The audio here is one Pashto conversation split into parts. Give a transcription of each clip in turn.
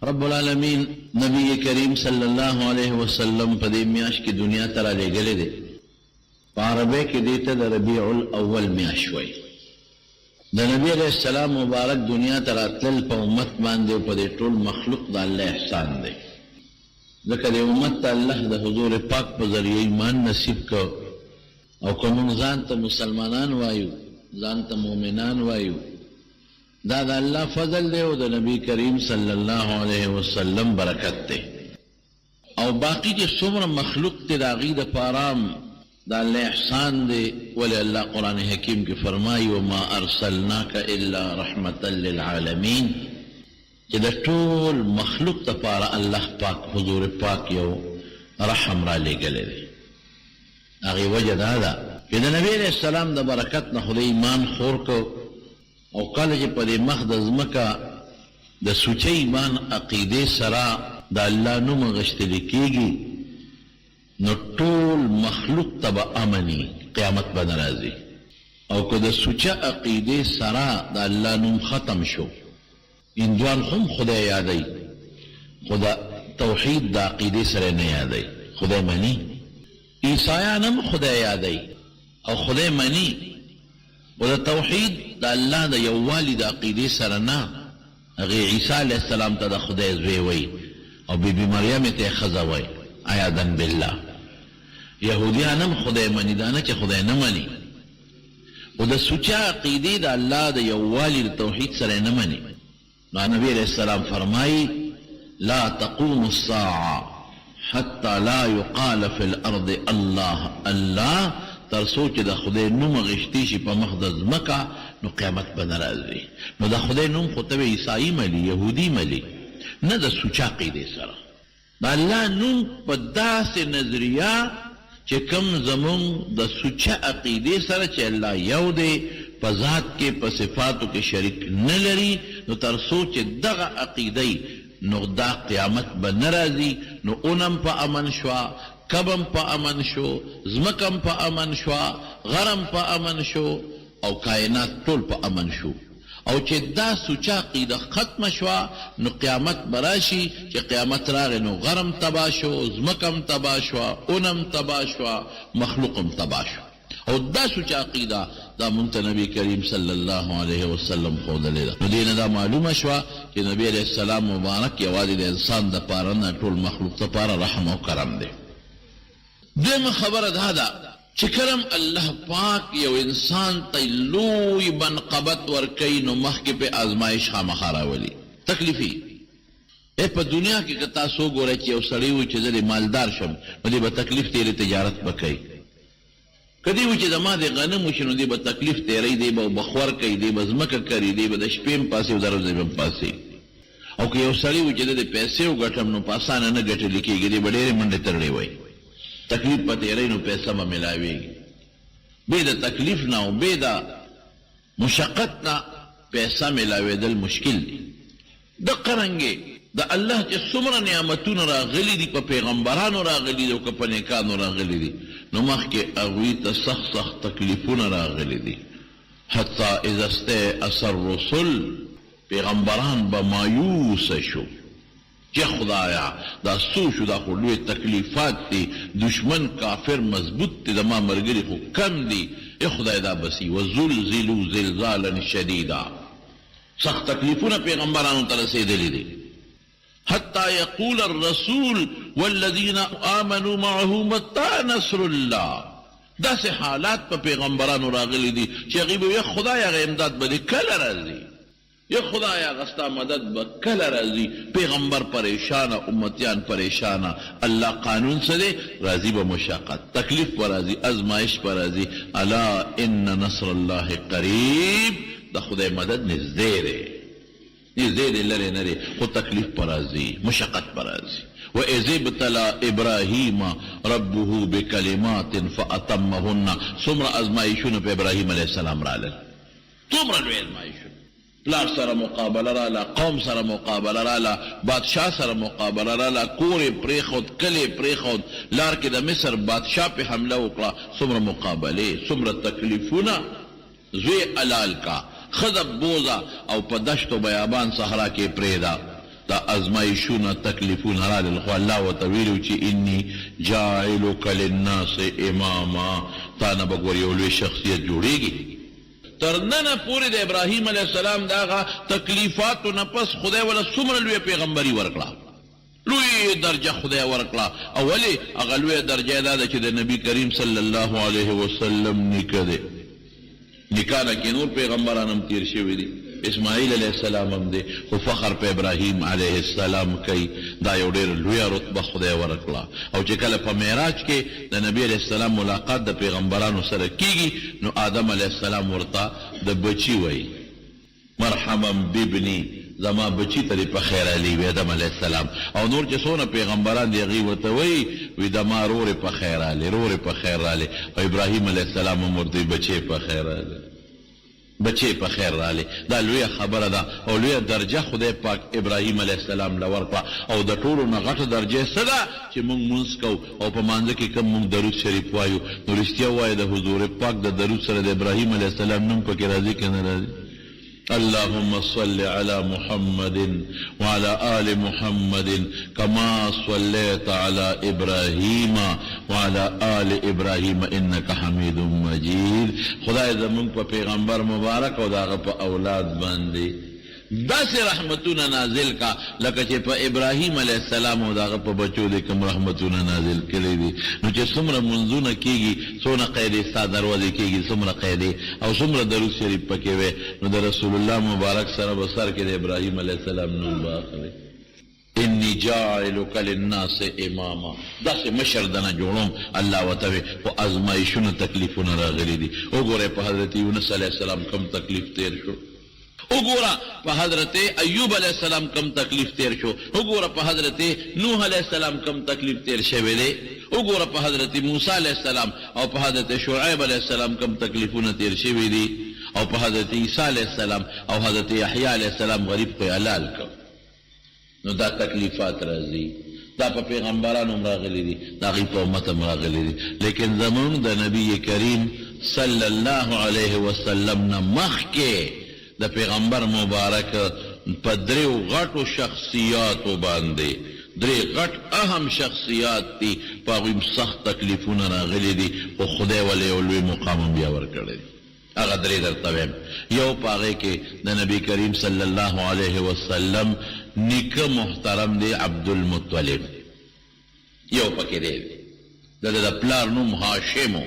رب العالمین نبی کریم صلی اللہ علیہ وسلم پا دی میاش کی دنیا ترا لے گلے دے پا عربے کی دیتا دا ربیع الاول میاش وی دا نبی علیہ السلام مبارک دنیا ترا تلل پا امت باندے پا دی طول مخلوق دا اللہ احسان دے ذکر دی امت تا اللہ دا حضور پاک پا ذریعہ ایمان نصیب کو او کمون زانتا مسلمانان وایو زانتا مومنان وایو دا دا اللہ فضل دے او دا نبی کریم صلی اللہ علیہ وسلم برکت دے او باقی کے سمر مخلوق تے دا غید پارام دا اللہ احسان دے ولی اللہ قرآن حکیم کی فرمائی وما ارسلناک الا رحمتا للعالمین کہ دا طول مخلوق تا پارا اللہ پاک حضور پاک یو رحم را لے گلے دے اگی وجہ دا کہ دا نبی علیہ السلام دا برکت نا خود ایمان خور کو او قال چې په دې مخ د ځمکه د سوچه ایمان عقیدې سره د الله نوم غشتلی کېږي نو ټول مخلوق ته به امني قیامت به نه راځي او که د سوچه عقیدې سره د الله نوم ختم شو هندوان هم خدای یادوي خو د توحید د عقیدې سره نه یادوي خدای مني عیسایان هم خدای یادوي او خدای مني و دا توحید دا اللہ دا یوالی دا عقیدی سرنا اگه عیسیٰ علیہ السلام تا دا خدای زوی وی او بی بی مریم تا خزوی عیاذن باللہ یہودیانم خدای منی دانا چه خدای نمانی و دا سوچا عقیدی دا اللہ دا یوالی دا توحید سر نمانی نبی علیہ السلام فرمائی لا تقوم الساعة حتی لا يقال فی الارض اللہ اللہ تر سوچ دا خدای نوم غشتی شي په مخ د ځمکه نو قیامت به نه راځي نو دا خدای نوم خو ته عیسائی ملی یهودی ملی نه د سوچ عقیدې سره دا الله نوم په داسې نظریه چې کوم زمونږ د سوچ عقیدې سره چې الله یو دی په ذات کې په صفاتو کې شریک نه لري نو تر سوچ دغه عقیدې نو دا قیامت به نه راځي نو اونم په امن شوا کبم پا امن شو زمکم پا امن شو غرم پا امن شو او کائنات طول پا امن شو او چه دا سوچا قیده ختم شو نو قیامت براشی چه قیامت راغی نو غرم تبا شو زمکم تبا شو اونم تبا شو مخلوقم تبا شو او دا سوچا قیده دا منت نبی کریم صلی اللہ علیہ وسلم خود لیده نو دین دا معلوم شو چه نبی علیہ السلام مبارک یوادی دا انسان دا پارنا طول مخلوق دا پارا رحم و کرم دے دویم خبر دا چې کرم الله پاک یو انسان ته لوی منقبت ورکوي نو مخکې په ازمایش خامخا راولي تکلیفي په دنیا کې که تاسو ګورئ چې یو سړی وي چې زه د مالدار شم نو دی به تکلیف تیری تجارت به کوي که دی وي چې زما د غنم وشي نو دی به تکلیف تیری دی به بخور کوي دی به ځمکه کري دی به د شپې هم پاسې او د ورځې هم پاسې او که یو سړی وي چې د پیسې وګټم نو په اسانه نه ګټلی کېږي دی به ډېرې منډې ترړې وایي تکلیف پا تیرے نو پیسہ با ملاوے گی بے دا تکلیف نا و بے دا مشقت نا پیسہ ملاوے دل مشکل دی دا قرنگے دا اللہ چے سمر نعمتون را غلی دی پا پیغمبران را غلی دی و پا نیکان را غلی دی نو مخ کے اغوی تا سخت سخت تکلیفون را غلی دی حتی ازستے اثر رسول پیغمبران با مایوس شو چه خدایا دا سوشو دا خلوی تکلیفات دی دشمن کافر مضبوط دی دا ما مرگری خو کم دی ای خدای دا بسی وزلزلو زلزالا شدیدا سخت تکلیفون پیغمبرانو ترسی دلی دی حتی یقول الرسول والذین آمنوا معه متى نصر الله دا سے حالات پا پیغمبرانو راغلی دی چه غیبو یک خدایا غی امداد بدی کل رازی یا خدایا غستا مدد بکل رازی پیغمبر پریشانا امتیان پریشانا اللہ قانون سے دے رازی بمشاقت تکلیف پر رازی ازمائش پر رازی الا ان نصر اللہ قریب دا خدای مدد نزدے رے نزدے دے لرے نرے خود تکلیف پر رازی مشاقت پر رازی وَإِذِ ابْتَلَى إِبْرَاهِيمَ رَبُّهُ بِكَلِمَاتٍ فَأَتَمَّهُنَّ سمر ازمائشون پہ ابراہیم علیہ السلام را لل تمر لوی ازمائشون پلار سره مقابله رالا قوم سره مقابله رالا بادشاہ سره مقابله رالا کور پریخود کلی پریخود لار کې د مصر بادشاہ په حمله وکړه څومره مقابله څومره تکلیفونه زوی علال کا خذب بوزا او په دشت و بیابان صحرا کې پریدا دا ازمایشونه تکلیفونه رالل خو الله ورته ویلي چې انی جاعلک للناس اماما تا نه به ګور یو لوی شخصیت جوړېږي. تر ننه پورې د ابراهیم علیه السلام د هغه تکلیفاتو نه پس خدای وله څومره لویه پیغمبري ورکړه، لوی درجه خدای ورکړه. او ولې هغه لویه درجه دا ده چې د نبي کریم صلی الله علیه وسلم نیکه دی. نکاح نه کې نور پیغمبران هم تیر شوي دي، اسماعیل علیه السلام هم دی، خو فخر په ابراهیم علیه السلام کوي. دا یو ډېر لویه رتبه خدای ورکړه. او چې کله په معراج کې د نبي علیه السلام ملاقات د پیغمبرانو سره کیږي نو آدم علیه السلام ورته د بچي وایي مرحبا بابني، زما بچی ته دې په خیر علي وي آدم علیه السلام. او نور چې څونه پیغمبران دي هغوی ورته وایي وي زما رورې په خیر رالی، رورې په خیر رالی. او ابراهیم علیه السلام هم ورته بچی په خیر رالی، بچی په خیر رالی. دا لویه خبره ده او لویه درجه خدای پاک ابراهیم علیه السلام له ورکړه. او د ټولو نه غټه درجه څه ده چې موږ مونځ کوو او په مانځه کې کوم موږ درود شریف وایو نو رښتیا وایه د حضور پاک د درود سره د ابراهیم علیه السلام نوم پکې راځي که نه راځي؟ اللهم صل على محمد وعلى آل محمد كما صليت على إبراهيم وعلى آل إبراهيم إنك حميد مجيد. خدای زمون په پیغمبر مبارک او داغه په اولاد باندې داسې رحمتونه نازل کا لکه چې په ابراهیم علیه السلام او داغه په بچو دې کوم رحمتونه نازل کړي دي. نو چې څومره منځونه کېږي، څونه قیدې ستا دروازې کېږي، څومره قیدې او څومره درود شریف پکې وی نو د رسول الله مبارک سره به سر کې د ابراهیم علیه السلام نوم به اخلي. انی جاعلک للناس اماما، داسې مشر دنه جوړوم الله ورته وی. خو ازمایشونه تکلیفونه راغلي دي. وګورئ په حضرت یونس علیه السلام کوم تکلیف تیر شو، وګوره په حضرت ایوب علیه السلام کم تکلیف تیر شو، وګوره په حضرت نوح علیه السلام کم تکلیف تیر شوی دی، وګوره په حضرت موسی علیه السلام او په حضرت شعیب علیه السلام کم تکلیفونه تیر شوي دي، او په حضرت عیسی علیه السلام او حضرت یحیی علیه السلام غریب خو حلال کړ. نو دا تکلیفات راځي، دا په پیغمبرانو هم راغلي دي، د هغوی په امت هم راغلي دي. لیکن زمونږ د نبي کریم صلی الله علیه وسلم نه مخکې د پیغمبر مبارک په دریو غټو شخصیاتو باندې، درې غټ اهم شخصیات دي، په هغوی سخت تکلیفونه راغلي دي خو خدای ولې یو لوی مقام هم بیا ورکړی دی. هغه درې درته وایم. یو په هغې کې د نبي کریم صلی الله علیه وسلم نیکه محترم دی عبدالمطلب، یو پکې دی. د پلار نوم هاشم و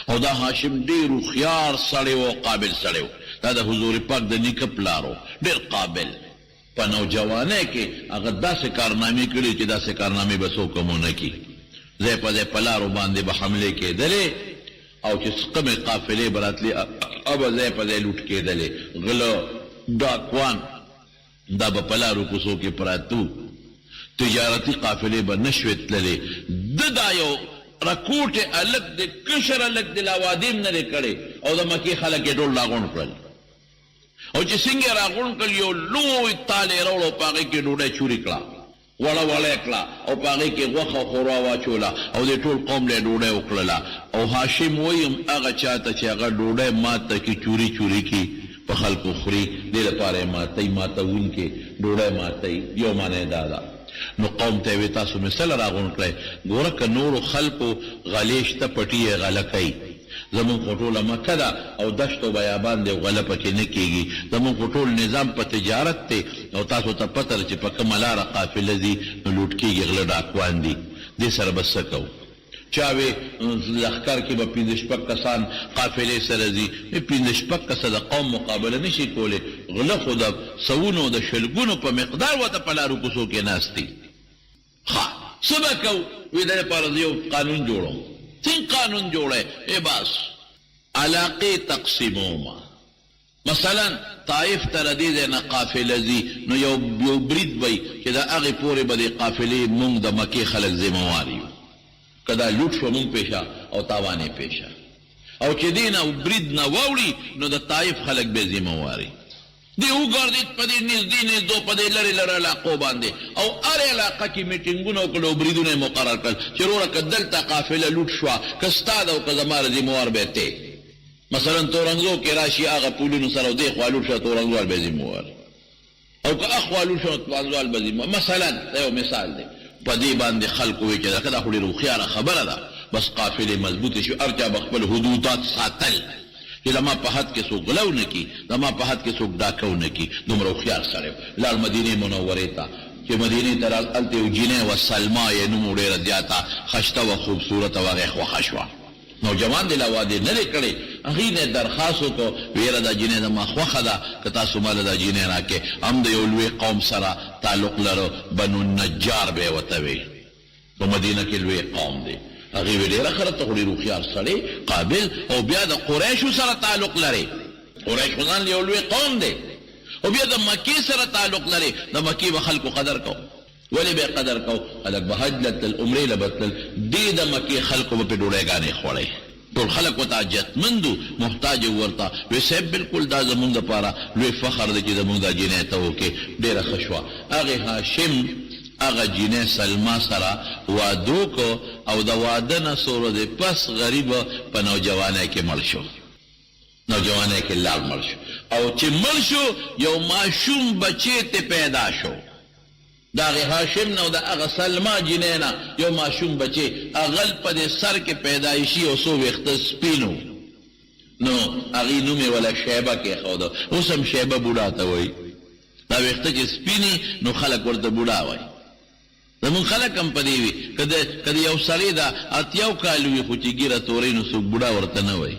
او دا هاشم ډېر هوښیار سړی و او قابل سړی و. دا د حضور پاک د نیکه پلارو ډېر قابل. په نوجوانۍ کې هغه داسې کارنامې کړي چې داسې کارنامې به څوک هم ونه کړي. ځای په ځای په لارو باندې به حملې کېدلې او چې کمې قافلې به راتلې به ځای په ځای لوټ کېدلې. غله ډاکوان دا به په لارو کوڅو کې پراتو، تجارتي قافلې به نه شوې تللې. دا یو رکوټې الک د کشر الک د لاوادیم نه دی کړی او د مکې خلک یې ټول راغونډ کړل. او چې څنګه یې راغونډ کړل یو لوی تال یې راوړ او په هغې کې ډوډۍ چورې کړه، وړه وړه یې کړه او په هغې کې غوښه خورا واچوله او د ټول قوم له یې ډوډۍ وکړله. او هاشم وایي هغه چا ته چې هغه ډوډۍ ماته کې چوري چوري کړي په خلکو خوري، دې لپاره یې ماتوي، ماتوونکې ډوډۍ ماتوي. یو معنی دا ده. نو قوم ته وی تاسو مثال راغون کړئ، ګوره که نورو خلکو غلې شته پټي یې غله کوي. زمونږ خو ټوله مکه ده او دشت او بیابان دی، غله پکې نه کېږي. زمونږ خو ټول نظام په تجارت دی او تاسو ته پته ده چې په کومه لاره قافله ځي نو لوټ کېږي، غله ډاکوان دي. دې سره به څه کوو؟ چاوې لښکر کې به 5-6 کسان قافلې سره ځي، 5-6 کسه د قوم مقابله نشي کولی. غله خو د سوونو د شلګونو په مقدار ورته په لارو کوڅو کې ناست دي. ښه څه به کوو؟ وایي د لپاره زه یو قانون جوړوم. څنګه قانون جوړی؟ بس علاقې تقسیمومه. مثلا طائف ته له دې ځای نه قافله ځي نو یو برید به چې د هغې پورې به د قافلې مونږ د مکې خلک ذمهوار یو. که دا لوټ شو مونږ پیشه او تاوان یې پیشه، او چې دې نه برید نه واوړي نو د طایف خلک به ذمهواري. دې وګرځېد په دې نږدې په دې لرې لرې علاقو باندې او هر علاقه کې میټینګونه وکړل او بریدونه یې مقرر کړل چې وروره که دلته قافله لوټ شوه که ستا ده او که زما ذمهوار به ته. مثلا تورنګزو کې راشي هغه پولینو سره او دې خوا لوټ شوه تورنګزوال به ذمهوار. او که اخوالو شو توانزوال بزی مثلا دا یو مثال دی په دې باندې خلق وی چې دا خو ډېره هوښیاره خبره ده بس قافلې مضبوطې شو هر چا به خپل حدودات ساتل چې زما په حد کې څوک غلو نه کي زما په حد کې څوک ډاکو نه کي دومره هوښیار سړی لاړ مدینې منورې ته چې مدینې ته هلته یو جینۍ وه سلما یې نوم ډېره زیاته خشته وه خوبصورته وه هغې خوښه شوه نوجوان دی لا واده نه دی کړی هغې نه درخواست وکړو ویره دا جینۍ زما خوښه ده که تاسو ماله دا جینۍ راکې هم د یو لوی قوم سره تعلق لرو بنو النجار به یې ورته وی په مدینه کې لوی قوم دی هغې وی ډېره ښه ته خو ډېر هوښیار سړی قابل او بیا د قریشو سره تعلق لري قریش خو ځان یو لوی قوم دی او بیا د مکې سره تعلق لري د مکې به خلکو قدر کو ولې به قدر کو خلک به حج لتل عمرې له به تلل دې د مکې خلکو به پې ډوډۍ خوړی ټول خلک ورته حاجتمندو محتاج ورته وی صاحب بلکل دا زمونږ دپاره لوی فخر دی چې زمونږ دا جینۍ ته وکړې ډېره ښه شوه هغې هاشم هغه جینۍ سلما سره واده وکړو او د واده نه څو ورځې پس غریب په نوجوانی کې مړ شو نوجوانی کې لاړ مړ شو او چې مړ شو یو ماشوم بچی ته پیدا شو د هغې هاشم نه او د هغه سلما جینۍ نه یو ماشوم بچی هغل په دې سر کې پیدایشي او څو ویښته سپینو نو هغې نوم یې وله شیبه کېښوده اوس هم شیبه بوډا ته وایي دا ویښته چې سپینې نو خلک ورته بوډا وایي زمونږ خلک هم په دې وي که د یو سړی د اتیاو کال وي خو چې ږیره تورۍ نو څوک بوډا ورته نه وایي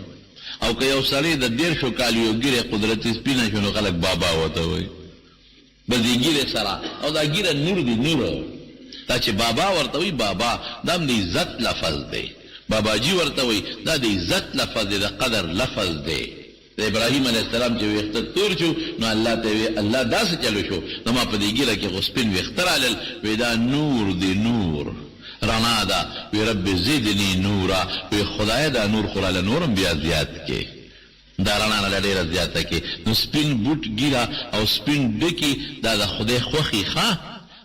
او که یو سړی د 150 کال وي او ږیره قدرتي سپینه شو نو خلک بابا ورته وایي بس دې ږیرې سره او دا ږیره نور دی نور دا چې بابا ورته وایي بابا دا هم د عزت لفظ دی باباجي ورته وایي دا د عزت لفظ دی د قدر لفظ دی د ابراهیم علیه السلام چې ویښته تور شو نو الله ته وی الله داسې چلو شو نو ما په دې ږیره کې خو سپین ویښته رالل وی دا نور دی نور رڼا ده وی رب زدني نورا وی خدای دا نور خو راله نور هم بیا زیات کې دا رڼا نه ډېره زیاته کې نو سپین بوټ ږیره او سپین ډکي دا د خدای خوښي ښه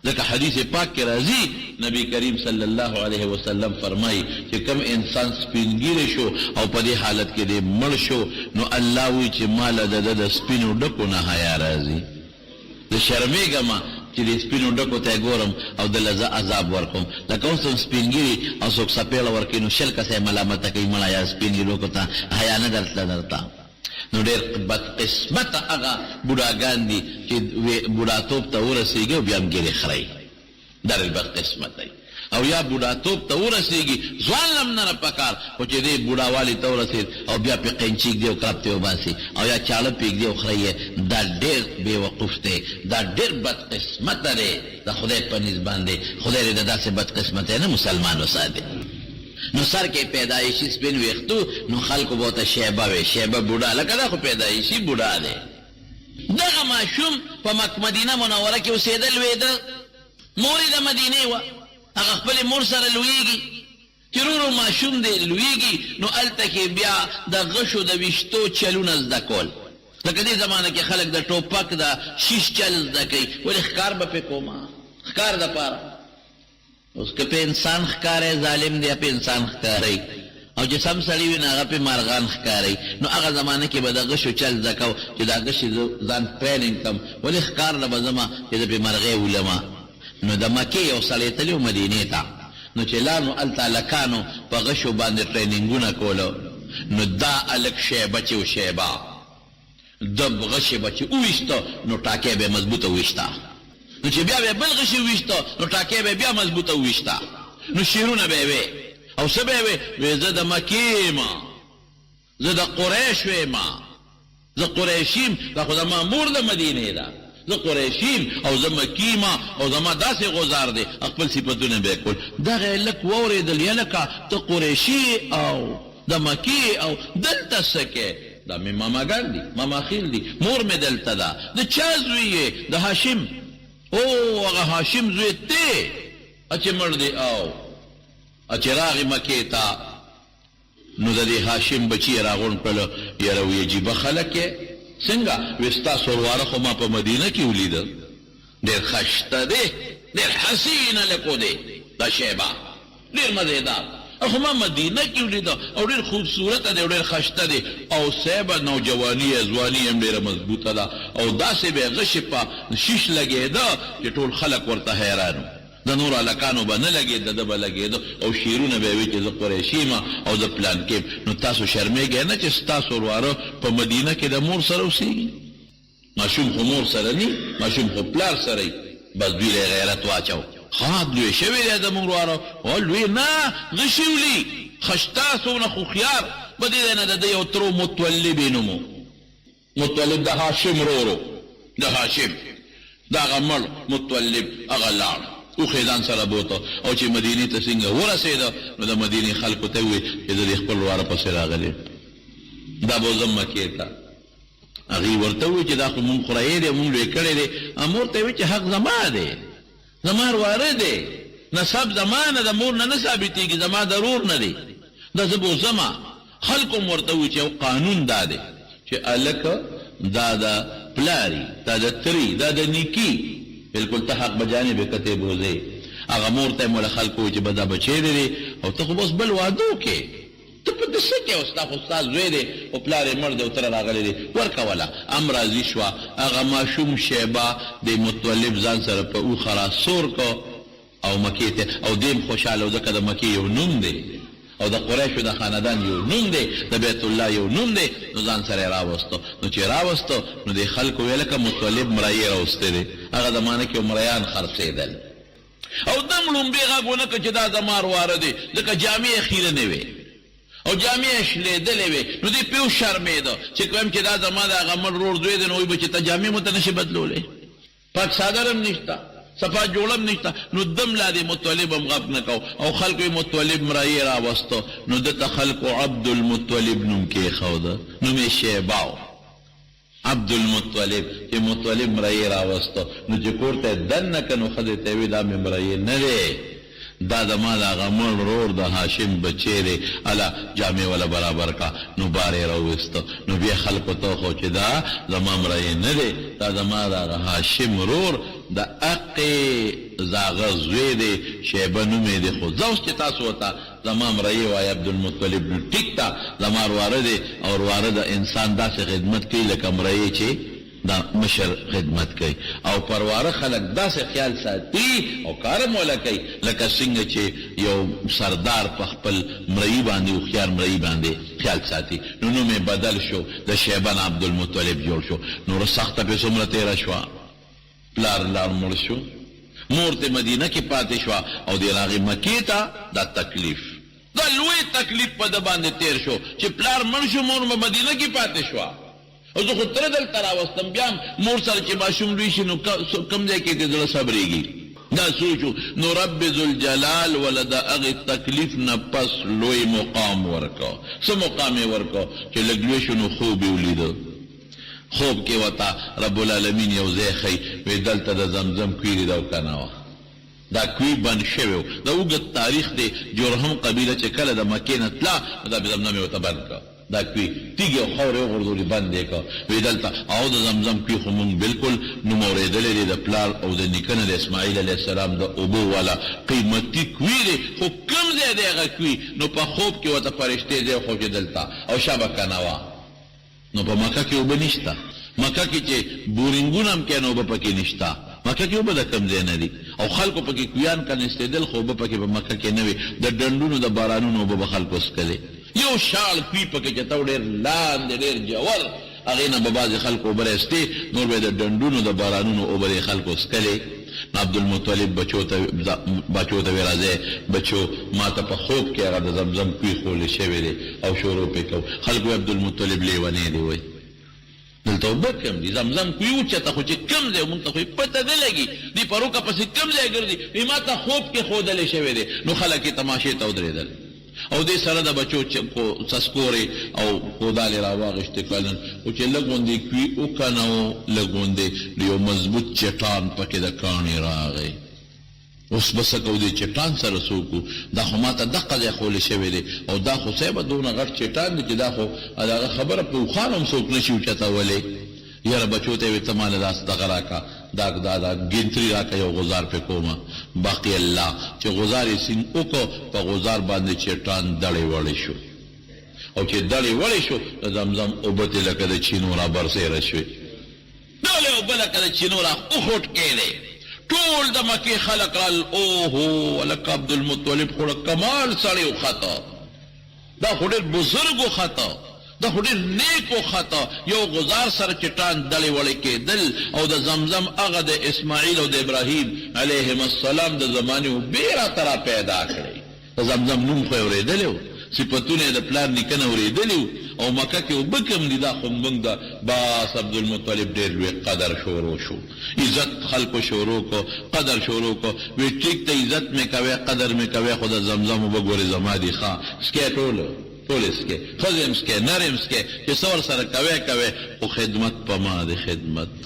ځکه حدیث پاک کې راځي نبی کریم صلی الله علیه وسلم فرمایي چې کم انسان سپین ږیره شو او په دې حالت کې دې مړ شو نو الله وایي چې ما له د سپینو ډکو نه حیا راځي زه شرمېږم چې د سپینو ډکو ته یې ګورم او دله زه عذاب ورکوم لکه اوس هم سپین ږیري او څوک سپېړه ورکوي نو شل کسه یې ملامته کوي مړه یا سپین ږیرو ته حیا نه درته نو ډېر بدقسمته هغه بوډاګان دي چې بوډاتوب ته ورسېږي او بیا هم ګیرې خورئ دا ډېر بدقسمت دی او یا بوډاتوب ته ورسېږي ځوان هم نه پکار خو چې دې بوډاوالي ته ورسېد او بیا پې قینچي ږدي او کرپ ته وباسي او یا چاړه پرېږدي او خورئ یې دا ډېر بېوقوف دی دا ډېر بدقسمته دی د خدای په نسبت باندې خدای دې د داسې بدقسمتی نه مسلمان وساتي نو سر کې پیدایشي سپین ویښتو نو خلکو به ورته شیبه وی شیبه بوډا لکه دا خو پیدایشي بوډا دی دغه ماشوم په مدینه منوره کې اوسېدل ویده مور یې د مدینې وه هغه خپلې مور سره لویږي چې ورو ماشوم دی لویږي نو هلته کې بیا د غشو د ویښتو چلونه زده کول لکه دې زمانه کې خلک د ټوپک د شیش چل زده کوي ولې ښکار به پې کومه ښکار دپاره اوس که په انسان ښکاری ظالم دی په انسان ښکاری او چې سم سړي وي نو هغه پې مارغان ښکاری نو هغه زمانه کې به د غشو چل زده کو چې دا غشې ځان ټریننګ کړم ولې ښکار نه به ځمه چې زه پې مرغۍ ولمه نو د مکې یو سړی تلي و مدینې ته نو چې لانو هلته هلکانو په غشو باندې ټریننګونه کولو نو دا هلک شیبه چې و شیبه د غشې به چې وویسته نو ټاکۍ به یې مضبوطه وویسته نو چې بیا به بل غشي وویسته نو ټاکۍ به بیا مضبوطه وویسته نو شعرونه به یې وی او څه به یې وی زه د مکې یم زه د قریش ویم زه قریشیم دا خو زما مور د مدینې ده زه قریشیم او زه مکې یم او زما داسې غوزار دی خپل صفتونه به یې کول دغه یې لږ واورېدل یا لکه ته قریشي او د مکې او دلته څه کې دا مې ماماګان دي ماماخیل دي مور مې دلته ده د چا زوی یې د هاشم او هغه هاشم زوی ته چې مړ دی او چې راغی مکې ته نو د دې هاشم بچي یې راغونډ کړل یاره وی عجیبه خلک یې څنګه وی ستا سورواره خو ما په مدینه کې ولیده ډېر ښایسته دی ډېر حسینه لکو دی دا شیبه ډېر مزېدار خو ما مدینه کې ولیده او ډېر خوبصورته دی او ډېر ښایسته دی او صیبه نوجواني ځواني هم ډېره مضبوطه ده او داسې به یې غشې په شیش لګېده چې ټول خلک ورته حیران وو د نور هلکانو به نه لګېده ده به لګېده او شعرونه به یې وي چې زه قریشي یم او زه پلان کې نو تاسو شرمېږئ نه چې ستاسو ورواره په مدینه کې د مور سره اوسېږي ماشوم خو مور سره نی ماشوم خو پلار سره وي بس دوی له غیرت واچو خاد لوی شوی دی زموږ ورواره او لوی نه غشي ولي خشتا څومره خو خیار په دې نه د ده یو ترو متولب یې نوم متولب د هاشم ورورو د هاشم د هغه مړ متولب هغه لاړ اوښې ځان سره بوته او چې مدینې ته څنګه ورسېده نو د مدینې خلکو ته وویل چې زه د خپل ورواره پسې راغلی دا به زه مکې ته هغې ورته وویل چې دا خو مونږ خورایې دی مونږ لوی کړی دی مور ته یې وویل چې حق زما دی زما ورواره دی نسب زما نه د مور نه نه ثابتېږي زما ضرور نه دی دا زه به زما خلکو م ورته وویل چې یو قانون دا دی چې هلکه دا د پلاري دا د تري دا د نیکي بالکل ته حق بجانب کته بوزې هغه مور ته مولا خلکو چې بدا بچی دی او ته خو بس بل وعدو کې ته په دې څه کې اوستا خو استاد زوی دی او پلار یې مړ دی او تره راغلی دی ورکوله ام راضي شوه هغه ماشوم شیبه د متولب ځان سره په اوښه راسور کو او مکې ته او دیم خوشحاله و ځکه د مکې یو نوم دی او د قریشو د خاندان یو نوم دی د بیت الله یو نوم دی نو ځان سره یې راوستو نو چې یې راوستو نو د خلکو ویل که متولب مرایې راوستی دی هغه زمانه کې مریان خرڅېدل او دم لومبې غږ ونه کړه چې دا زما ورواره دی ځکه جامې یې خیره نه وې او جامې یې شلېدلې وې نو دې پې وشرمېده چې کویم چې دا زما د هغه مړ رور زوی دی نو وایي به چې ته جامې مو ته نشي بدلولی پاک صادر هم نشته صفا جوړم نشته نو دم لا دی متولب هم غب نه کو او خلکو یې متولب مرایې راوستو نو دته خلکو عبدالمطلب نوم کېښوده نوم یې شیبه عبدالمطلب چې مطلب مرایې راوستو نو چې کور ته یې دننه که نو ښځې ته یې وي دا مې مرایې نه دی دا زما د هغه مړ ورور د هاشم بچی دی هله جامې وله برابر کا نو بار یې راوویسته نو بیا خلکو ته خو چې دا زما مرایې نه دی دا زما د هغه هاشم ورور د اقې زاغه زوی دی شیبه نوم یې دی خو زه اوس چې تاسو ورته زما مرایې وایي عبدالمطلب نو ټیک ته زما ورواره دی او ورواره د انسان داسې خدمت کوي لکه مرایې چې دا مشر خدمت کوي او پرواره خلک داسې خیال ساتي او کارم ولا کوي لکه څنګه چې یو سردار په خپل مرئی باندې هوښیار مرئی باندې خیال ساتي نو نوم یې بدل شو د شیبان عبدالمطلب جوړ شو نور سخته پې څومره تېره شوه پلار لار مړ شو مور ته مدینه کې پاتې شوه او دې راغې مکې ته دا تکلیف دا لوی تکلیف په ده باندې تېر شو چې پلار مړ شو مور په مدینه کې پاتې شوه او زه خو تره دلته راوستم بیا مور سره چې ماشوم لوی شي نو کوم ځای کې دې زړه صبرېږي دا سوچو نو رب ذوالجلال وله د هغې تکلیف نه پس لوی مقام ورکو څه مقام یې ورکو چې لږ لوی شو نو خوب یې ولیده خوب کې ورته رب العالمین یو ځای ښیي وایي دلته د زمزم کوی دی دا او که نه وه دا کوی بند شوی و دا اوږد تاریخ دی جرهم قبیله چې کله د مکې نه تله نو دا زمزم یې ورته بند کړه دا کوي تیږې او خاورې وغورځولې بند یې کړه وایي دلته او د زمزم کوي خو مونږ بلکل نوم اورېدلی دی د پلار او د نیکه نه د اسماعیل علیه السلام د اوبو والا قیمتي کوي دی خو کوم ځای دی هغه کوي نو په خوب کې ورته فرشتې ځای خو چې دلته او شابه کنوه نو په مکه کې اوبه نشته مکه کې چې بورینګونه هم کې نو اوبه پکې نشته مکه کې اوبه د کم ځای نه دي او خلکو پکې کویان کنستېدل خو اوبه پکې په مکه کې نه وي د ډنډونو د بارانونو اوبه به خلکو څکلې یو شال کوي پکې چې ته ډېر لاندې ډېر جوړ هغې نه به بعضې خلکو اوبه راستې نور به د ډنډونو د بارانونو اوبه د خلکو څکلې عبدالمطلب بچو ته وی راځئ بچو ما ته په خوب کې هغه د زمزم کوی خولی شوی دی او شروع پې کوو خلکو عبدالمطلب لیونی دی وایي دلته اوبه کم دي زمزم کوی اوچته خو چې کم دی مونږ ته خو پته نه لګي دې پروکه پسې کم ځای ګرځي ما ته خوب کې ښودلی شوی دی نو خلک یې تماشې ته ودرېدل او دې سره د بچو څسکورې او کودالې راواغېشتې کړل خو چې لږ غوندې کوي وکنو لږ غوندې یو مضبوط چټان پکې د کاڼې راغی اوس به څه کوو دې چټان سره څه وکړو دا خو ما ته دقه ځای خولی شوی دی او دا خو صاحبه دونه غټ چټان دی چې دا خو د هغه خبره په اوښان هم څوک نشي اوچتولی یاره بچو ته یې وې ته ماله داسې دغه راکړه دا ګنتري راکه یو غزار پې کومه باقي الله چې غزار یې سین وکړو په غزار باندې چټان دړې وړې شو او چې دړې وړې شو د زمزم اوبه ترې لکه د چینو را برسېره شوې ډولې اوبه لکه د چینو را وخوټ کېدې ټول د مکې خلق رال اوهو هلکه عبدالمطلب خو کمال سړی وخته دا خو ډېر بزرګ وخته دا خو ډېر نیک وخته یو غزار سره چټان دړې وړې کېدل او د زمزم هغه د اسماعیل او د ابراهیم علیهم السلام د زمانې اوبې راته را پیدا کړې د زمزم نوم خو یې اورېدلی و صفتونه یې د پلار نیکه نه اورېدلي و او مکه کې اوبه کم دي دا خو موږ د باس عبدالمطلب ډېر لوی قدر شروع شو عزت خلکو شروع کو قدر شروع کو وی ټیک ته عزت مې کوې قدر مې کوې خو د زمزم اوبه ګورې زما دي ښه سکې ټول سکې ښځې هم سکې نر هم سکې چې څه ورسره کوې خو خدمت په ما دی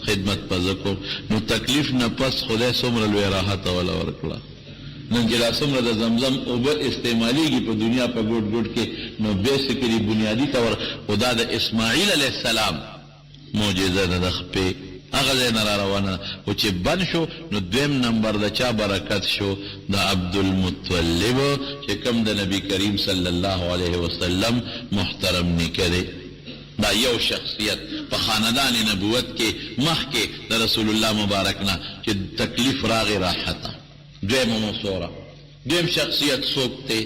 خدمت په زه کوم نو تکلیف نه پس خدای څومره لوی راحت وله ورکړه نن چې دا څومره د زمزم اوبه استعمالیږي په دنیا په ګوټ کې نو بیسیکلي بنیادي طور خو دا د اسماعیل علیه السلام معجزه ده د خپې هغه ځای نه را روانه خو چې بند شو نو دویم نمبر د چا برکت شو د عبدالمطلب چې کوم د نبی کریم صلی الله علیه وسلم محترم نیکه دی دا یو شخصیت په خاندان نبوت کې مخکې د رسول الله مبارک نه چې تکلیف راغی راحته دویم مصوره دویم شخصیت څوک دی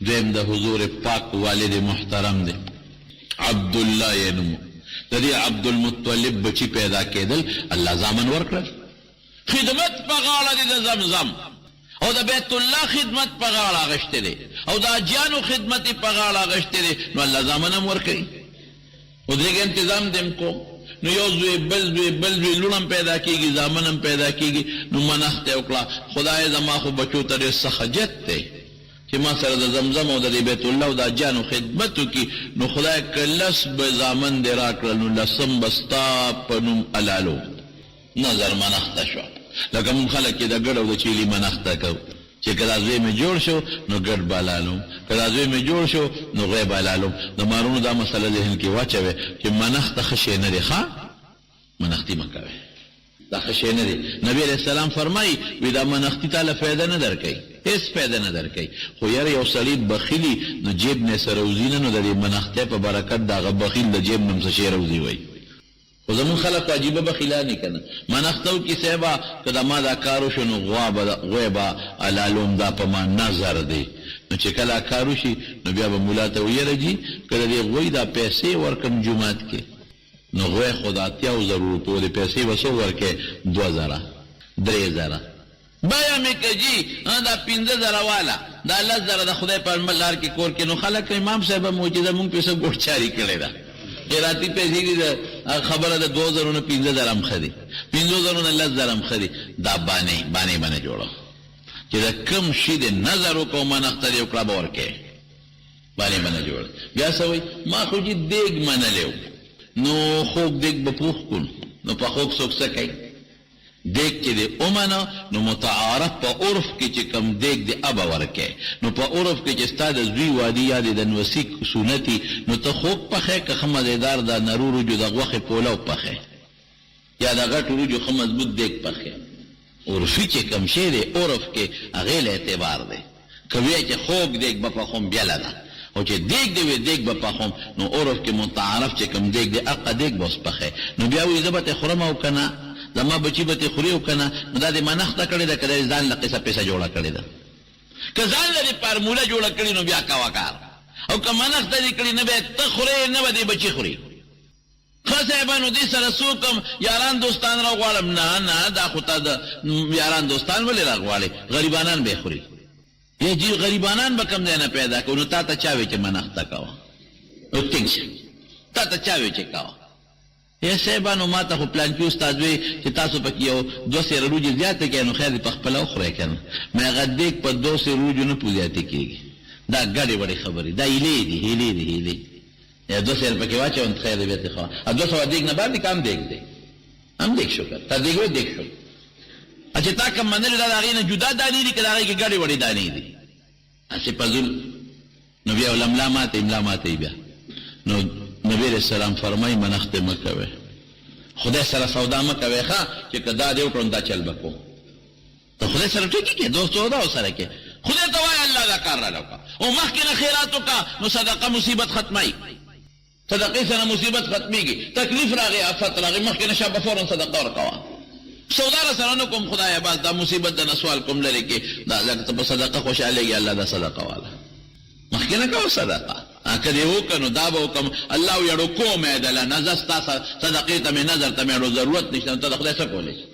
دویم د حضور پاک والد محترم دی عبدالله یې نوم د دې عبدالمطلب بچی پیدا کېدل الله زامن ورکړل خدمت په غاړه دی د زمزم او د بیت الله خدمت په غاړه اخیستی دی او د حاجیانو خدمت یې په غاړه اخیستی دی نو الله زامن هم ورکوي او دغه تنظیم دیم کو نو یو زوی بل زوی لون هم پیدا کېږي زامن هم پیدا کېږي نو منښت یې وکړه خدای زما خو بچو ته ډېر څه حاجت دی چې ما سره د زمزم او د بیت الله او د حاجیانو خدمت وکړي نو خدای که لس به زامن دې راکړل نو لسم به ستا په نوم حلالو نظر منښته شوه لکه مونږ خلک چې د ګډ او د چیلي منښته کوو چې که دا زوی مې جوړ شو نو ګډ به حلالوم که دا زوی مې جوړ شو نو غی به حلالوم د مارونو دا مسله ذهن کې واچوې چې منښته ښه شی نه دی ښه منښتي مه کوئ دا ښه شی نه دی نبی علیه السلام فرمایي وی دا منښتي تاله فایده نه درکوي هېڅ فایده نه درکوي خو یاره یو سړي بخیلي نو جیب نه سره روزي نه نو د دې منښتۍ په برکت د هغه بخیل د جیب نه هم څه شی روزي وایي خو زمونږ خلک عجیبه بخیلانې که نه منښته وکړي صاحبه که د ما دا کار وشو نو غوی به حلالوم دا په ما نظر دی نو چې کله کار وشي نو بیا به ملا ته ویره جي که د دې غوی دا پیسې ورکړم جومات کې نو غوی خو د 80,000 روپیو د پیسې به څو ورکې 2,000 3,000 بیا مې که جي دا 15,000 والا دا 10,000 د خدای په لار کې کور کې نو خلک امام صاحبه معجزه مونږ پې څه ګوټچاري کړې ده قراتي پیسې دي خبره د 2,000 نه 15,000 هم ښه دي 15,000 نه 10,000 هم ښه دي دا بانې باندې جوړه چې د کوم شي د نظر وکړو منښته دې وکړه به ورکې بانې باندې جوړه بیا څه وایي ما خو جي دیګ منلی و نو خوږ دیګ به پوخ کړو نو په خوږ څوک څه کوي دیګ چې دی ومنه نو متعارف په عرف کې چې کم دیګ دی ابه ورکې نو په عرف کې چې ستا د زوی وادي یا د نوسي سنتي نو ته خوږ پخې که ښه مزېدار د نرو روجو د غوښې پولو پخې یا د غټو روجو ښه مضبوط دیګ پخې عرفي چې کم شی دی عرف کې هغې له اعتبار دی که ویې چې خوږ دیګ به پخوم بیله ده او چې دیګ دی وی دیګ به پخوم نو عرف کې متعارف چې کم دیګ دی هغه دیګ به اوس پخې نو بیا وایي زه به ته خورم او که نه زما بچی به ته خوري او که نه نو دا دې منښته کړې ده که د ځان له قصه پیسه جوړه کړې ده که ځان له دې فارموله جوړه کړې نو بیا کوه کار او که منښته دې کړې نه به ته خورې نه به دې بچي خوري ښه صاحبانو دې سره څوک یاران دوستان راغواړم نه دا خو ته د یاران دوستان ولې راغواړې غریبانان به یې خوري یا جی غریبانان به کم ځای نه پیدا کوو نو تا ته چا وی چې منښته کوه نو ټینګ شه تا ته چا وی چې کوه یا صاحبانو ما ته خو پلانکي استاد وی چې تاسو پکې یو 2 سېره روجې زیاته کړئ نو خیر دې په خپله وخورئ که نه مې هغه دیګ په 2 سېره روجو نه پو زیاتې کېږي دا ګډې وړې خبرې دا هیلې دي یا 2 سېره پکې واچوه نو خیر دې بیا ترې خواه 200 دیګ نه باندې که هم دیګ دی هم دیګ شو که تا دیګ وی دیګ شو چې تا کوم منلې دا د هغې نه جدا دانې دي که د هغې کې ګډې وړې دانې دي هسې پزول نو بیا املا ماته بیا نو نبی علیہ السلام فرمای منښتې مه کوئ خدای سره سودا مه کوئ ښه چې که دا دې وکړم دا چل به کوم ته خدای سره ټیکې کې دوست سودا ورسره کې خدای ته وایه الله دا کار راله وکړه او مخکې نه خیرات وکړه نو صدقه مصیبت ختموي صدقې سره مصیبت ختمیږي تکلیف راغی آفت راغی مخکې نه شه به فوراً صدقه ورکوه سودا را سره نه کوم خدایه بس دا مصیبت د نه سوال کوم لرې کې دا ځکه ته په صدقه خوشحالېږي الله دا صدقه والا مخکې نه کوه صدقه که دې وکړه نو دا به وکړم الله ویړو کوم یې دله نظر ستا صدقې ته مې نظر ته مې اړو ضرورت نشته نو ته د خدای څه کولی شي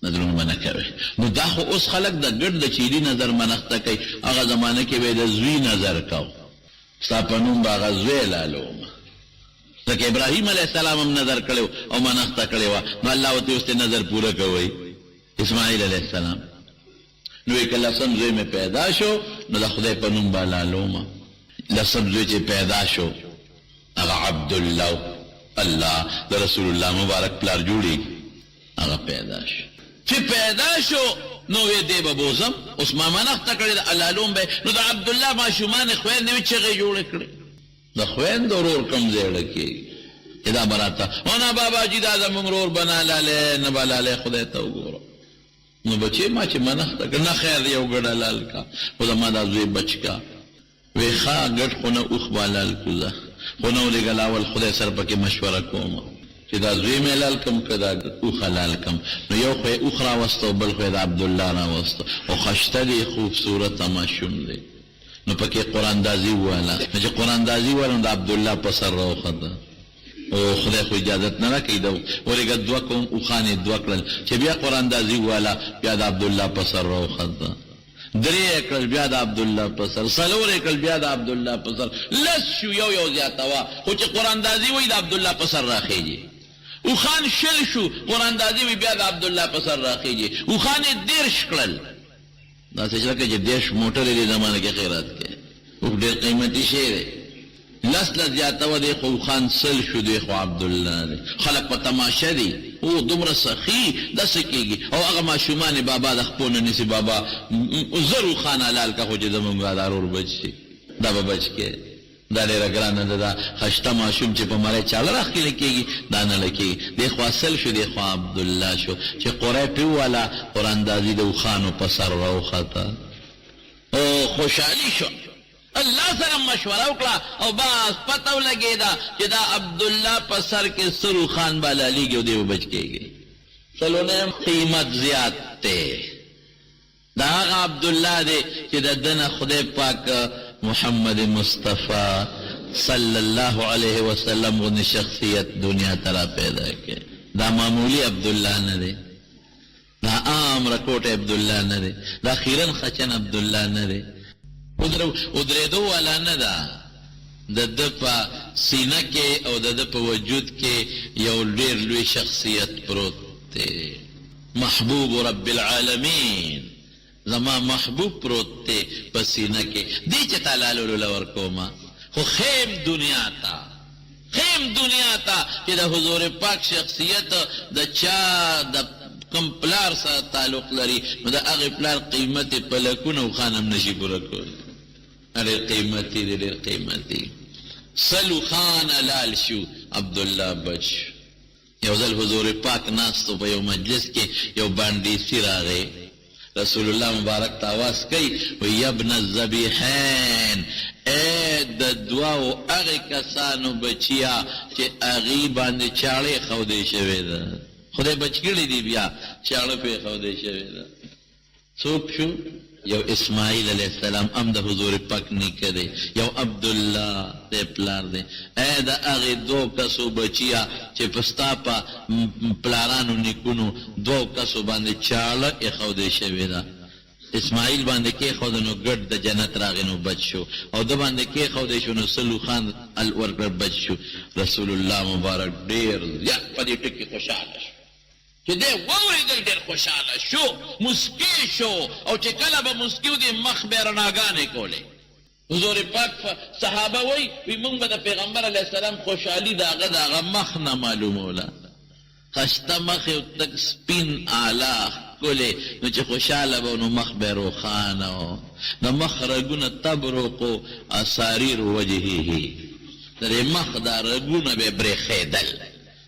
نظرونه منع کوي نو دا خو اوس خلک د ګډ د چیري نظر منښته کوي هغه زمانه کې به یې د زوی نظر کو ستا په نوم به هغه زوی لالوم ځکه ابراهیم علیه السلام هم نظر کړی او منښته کړې وه نو الله ورته اوس نظر پوره کوئ اسماعیل علیه السلام نو یې که لسم زوی مې پیدا شو نو د خدای په نوم به لالومه لسم زوی چې پیدا شو هغه عبدالله الله د رسول الله مبارک پلار جوړېږي هغه پیدا شو چې پیدا شو نو وی دی به بوزم اوس ما منښته کړې ده لالوم به نو د عبدالله ماشومان خویندې وې چغې جوړې کړې د خویندو ورور کوم ځای ړه کېږي چې دا به راته او نه بابا جي دا زموږ ورور به نه لالی نه به لالی خدای ته وګوره نو بچې ما چې منښته کړه نه خیر یو ګډه لال کا خو زما دا زوی بچ کا وی ښه ګډ خو نه اوښ به لال کړو زه خو نه ولېږل اول خدای سره پکې مشوره کوم چې دا زوی مې لال کم که دا اوښه لال کم نو یو خو یې اوښ راوسته او بل خو یې د عبدالله راوسته او ښایسته دی خوبصورته ماشوم دی نو پکې قراندازي وواله نو چې قراندازي وواله نو د عبدالله په سر راوخته او خدای خو اجازت نه راکوي د ولېږه دوه کوم اوښان یې دوه کړل چې بیا قراندازي وواله بیا د عبدالله په سر راوخته درې یې کړل بیا د عبدالله په سر څلور یې کړل بیا د عبدالله په سر لس شو یو زیاتوه خو چې قراندازي وایي د عبدالله په سر راخېږي اوښان شل شو قراندازي وایي بیا د عبدالله په سر راخېږي اوښان یې دېرش کړل داسې چې لکه چې دېرش موټرې دې زمانه کې خیرات کې اوښ ډېر قیمتي شی دی لس زیاتوه دی خو اوښان سل شو دی خو عبدالله دی خلک په تماشه دی او دومره سخي داسې کېږي او هغه ماشومان یې بابا د خپو نه نیسي بابا زر اوښان حلال که خو چې زمونږ دا ورور بچ شي دا به بچ کې دا ډېره ګرانه ده دا خشته ماشوم چې په مری چاړه راښکلې کېږي دا نه لکېږي دی خو اصل شو دی خو عبدالله شو چې قری پرې وواله قراندازي د اوښانو په سر راوخته او خوشحالي شو الله سره مشوره وکړه او بس پته ولګېده چې دا عبدالله په سر کې سر اوښان به حلالېږي او دی به بچ کېږي څلورم قیمت زیات دی دا هغه عبدالله دی چې د ده نه خدای پاک محمد مصطفی صلی الله علیه وسلم غوندې شخصیت دنیا ته را پیدا کړي دا معمولی عبدالله نه دی دا عام رکوټ عبدالله نه دی دا خیرن خچن عبدالله نه دی ودرېدو والا نه ده د ده په سینه کې او د ده په وجود کې یو ډېر لوی شخصیت پروت دی محبوب رب العالمین زما محبوب پروت دی په سینه کې دی چې تا لالولو ورکومه خو خیم دنیا ته چې د حضور پاک شخصیت د چا د کم پلار سره تعلق لري نو د هغې پلار قیمت یې په لکونه اوښان هم نشي پوره کولی ډېر قیمتي دی ډېر قیمتي سل اوښان حلال شو عبدالله بچ یو ځل حضور پاک ناستو په یو مجلس کې یو بانډیسي راغی رسول الله مبارک ته آواز کوي وی ابن الذبیحین ای د دوو هغې کسانو بچیا چې هغې باندې چاړې ښودې شوې ده خدای بچ کړي دي بیا چاړه پرې ښودې شوې ده څوک شو یو اسماعیل علیه السلام هم د حضور پاک نیکه دی یو عبدالله دی پلار دی ای د هغې دو کسو بچیا چې په ستا په پلارانو نیکونو دو کسو باندې چاړه ایښودې شوې ده اسماعیل باندې کېښوده نو ګډ د جنت راغی نو بچ شو او ده باندې کېښودی شو نو سل اوښان ورکړ بچ شو رسول الله مبارک ډېر زیات په دې ټکي خوشحاله شو چې دی واورېدل ډېر خوشحاله شو مسکي شو او چې کله به مسکي و دې مخ به یې رڼاګانې کولې حضور پاک صحابه وایي موږ به د پیغمبر علیه السلام خوشحالي د هغه مخ نه معلوموله خشته مخ یو تک سپین اعلی ښکلې نو چې خوشحاله به نو مخ به یې روښانه و د مخ رګونه تبرقو اساریر وجهه د دې مخ دا رګونه به یې برېښېدل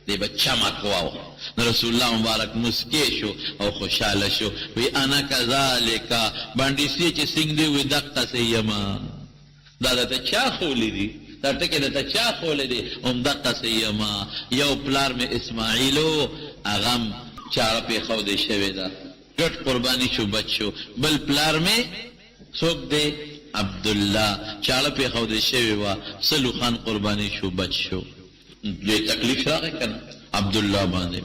دی به چمک واو. نو رسول الله مبارک مسکی شو او خوشحاله شو، وی انا کذالکا باندې چې څنګه دی وی دقه سیما. دا درته چا خولی دی؟ دا ټکې درته چا خولی دی؟ هم دقه سیما. یو پلار مې اسماعیلو هغه چاره پرېښودې شوې ده، ګډ قرباني شو بچ شو. بل پلار مې څوک دی؟ عبدالله، چاړه پرېښودې شوې وه، سلو خان قرباني شو بچ شو. لوی تکلیف راغی که نه عبدالله باندې؟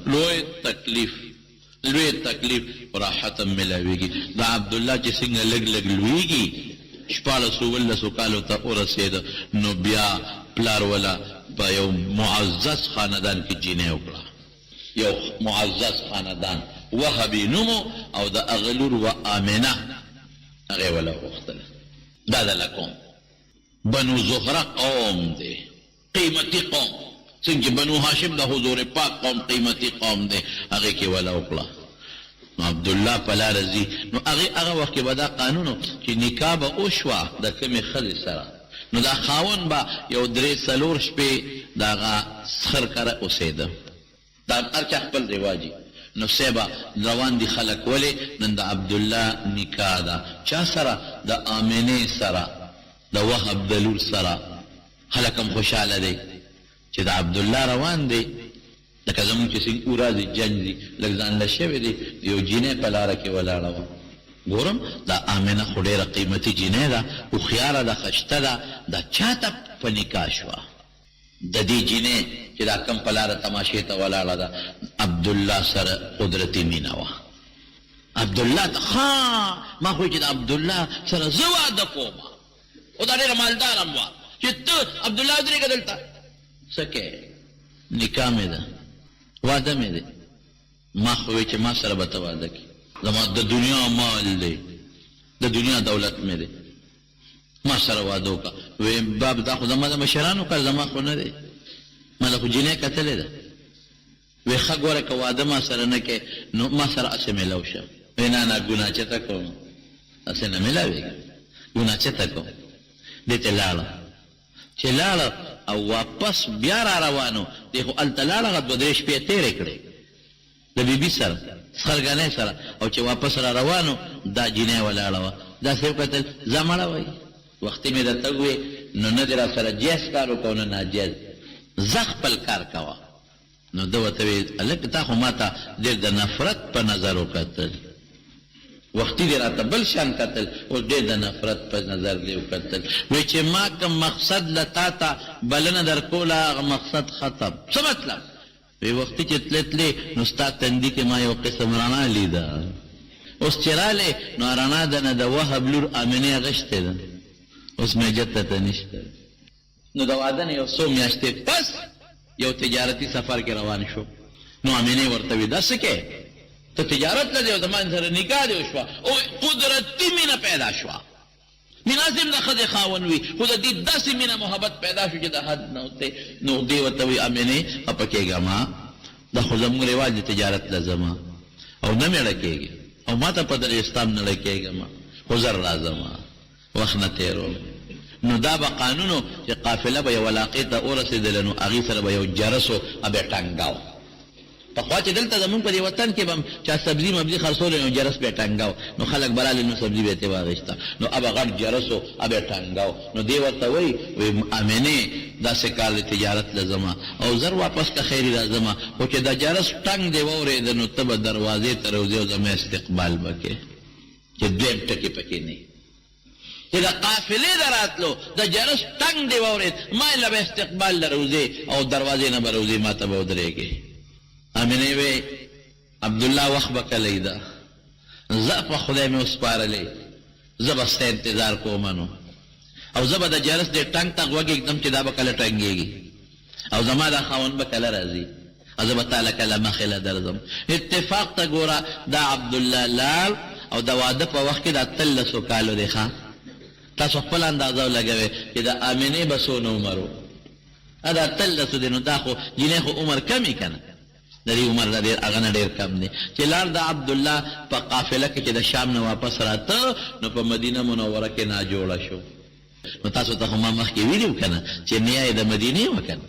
لوی تکلیف راحت هم ملاویږي. دا عبدالله چې څنګه لږ لږ لویږي 14 کالو ته ورسېده، نو بیا پلار ولا په یو معزز خاندان کې جینۍ وکړه. یو معزز خاندان وهبي نومو، او د هغه لور و آمنه هغې ولا غوښتله. دا د لکوم بنو زهره قوم دی، قیمتي قوم، څنګه بنو هاشم د حضور پاک قوم قیمتي قوم دی، هغې کې ولا وکړه. نو عبدالله په لاره ځي، نو هغه وخت کې به دا قانون و چې نکاح به وشوه د کومې ښځې سره، نو دا خاوند به یو 3-4 شپې د هغه سخر کره اوسېده. دا هر چا خپل رواجي. نو سیبا روان دي خلق ولې نن د عبدالله نکاح ده. چا سره؟ د آمنې سره، د وهب د لور سره. خلق هم خوشحاله دی چې د عبدالله روان دی. لکه زمونږ چې څنګه ورځې جنګ دي، لږ ځان له شوې دی، یو جینۍ په لاره کې ولاړه وه. ګورم دا آمنه خو ډېره قیمتي جینۍ ده، هوښیاره ده، خشته ده. دا چاته په نکاح شوه؟ د دې جینۍ چې دا کم په لاره تماشې ته ولاړه ده، عبدالله سره قدرتي مینه وه. عبدالله ته ما خو چې د عبدالله سره زه واده کوم، او دا ډېره مالدار هم وه چې ته عبدالله ودرېږه دلته. څه کوې؟ نکاح مې ده، واده مې دی. ما خو وی چې ما سره به ته واده کړې، زما د دنیا مال دی، د دنیا دولت مې دی، ما سره واده وکړه. وی باب دا خو زما د مشرانو کار، زما خو نه دی، ما له خو جینۍ کتلې ده. وی ښه ګوره که واده ما سره نه کې نو ما سره هسې میلاو شه. وی نه ګناه چېرته کوم، هسې نه میلاوېږي، ګناه چېرته کوم. دې ته لاړه، چې لاړه او واپس بیا را روانو، دی خو هلته لاړه هغه 2-3 شپې تېرې کړې د بیبي سره، سخرګنۍ سره، او چې واپس را روانو دا جینۍ ولاړه وه. داسې وکتل ځه مړه وایي، وختي مې درته ووې نو نه دې را سره جایز کار وکړو نه ناجایز، زه خپل کار کوه. نو ده ورته ویل هلک تا خو ما ته ډېر د نفرت په نظر وکتل، وختي دې راته بل شان کتل، اوس ډېر د نفرت په نظر دې وکتل. وایي چې ما کوم مقصد له تا ته بلنه در کوله هغه مقصد ختم. څه مطلب؟ وایي وختي چې تلې نو ستا تندي کې ما یو قسم رڼا لیده، اوس چې راغلې نو رڼا ده نه د وهب لور آمنې اغشتې ده، اوس مې جته ته نشته. نو د واده نه یو څو میاشتې پس یو تجارتي سفر کې روان شو. نو آمنې ورته وی دا څه کې ته تجارت لرې او زما سره نکاح دې وشوه، او قدرتي مینه پیدا شوه. مناسب د ښځې خاوند وي، خو د دې داسې مینه محبت پیدا شو چې د حد نه وتې. نو دې ورته وی آمنې خفه کېږه ما، دا خو زموږ رواج د تجارت له زما، او نه مېړه کېږي، او ما ته پته د اسلام نه لکېږه ما، خو زر راځم وخت نه تېروم. نو دا به قانونو چې قافله به یو علاقې ته ورسېدله، نو هغې سره به یو جرس و به ټنګاو. پخوا چې دلته زمونږ په دې وطن کې به هم چا سبزي مبزي خرڅولی نو جرس به یې ټنګاو، نو خلک به رالې نو سبزي به یې ترې واخېسته، نو هغه غټ جرس و به یې ټنګاو. نو دې ورته وایي آمنې داسې کار د تجارت له زما، او زر واپس که خیري راځمه، خو چې دا جرس ټنګ دې واورېده نو ته به دروازې ته روځې او زما استقبال به کې، چې دویم ټکې پکې نه چې د قافلې د راتلو د جرس ټنګ دې واورېد، ما یې له به استقبال له روځې او دروازې نه به روځې، ما ته به ودرېږې. آمنې وی عبدالله وخت به کلی ده، زه په خدای مې وسپارلې، زه به ستا انتظار کوم نو، او زه به د جرس دې ټنګ ته غوږ ږدم چې دا به کله ټنګېږي، او زما دا خاوند به کله راځي، او زه به تاله کله مخې له درځم. اتفاق ته ګوره دا عبدالله لال، او د واده په وخت کې دا 13 کالو دی. ښه تاسو خپل اندازه ولګوئ چې د آمنې به څونه عمر و. دا 13 دی، نو دا خو جینۍ خو عمر کم یې که نه، د دې عمر د ډېر هغه نه ډېر کم دی. چې لاړ د عبدالله په قافله کې چې د شام نه واپس راته، نو په مدینه منوره کې ناجوړه شو. نو تاسو ته خو ما مخکې ویلي و که نه چې نیا یې د مدینې وه که نه،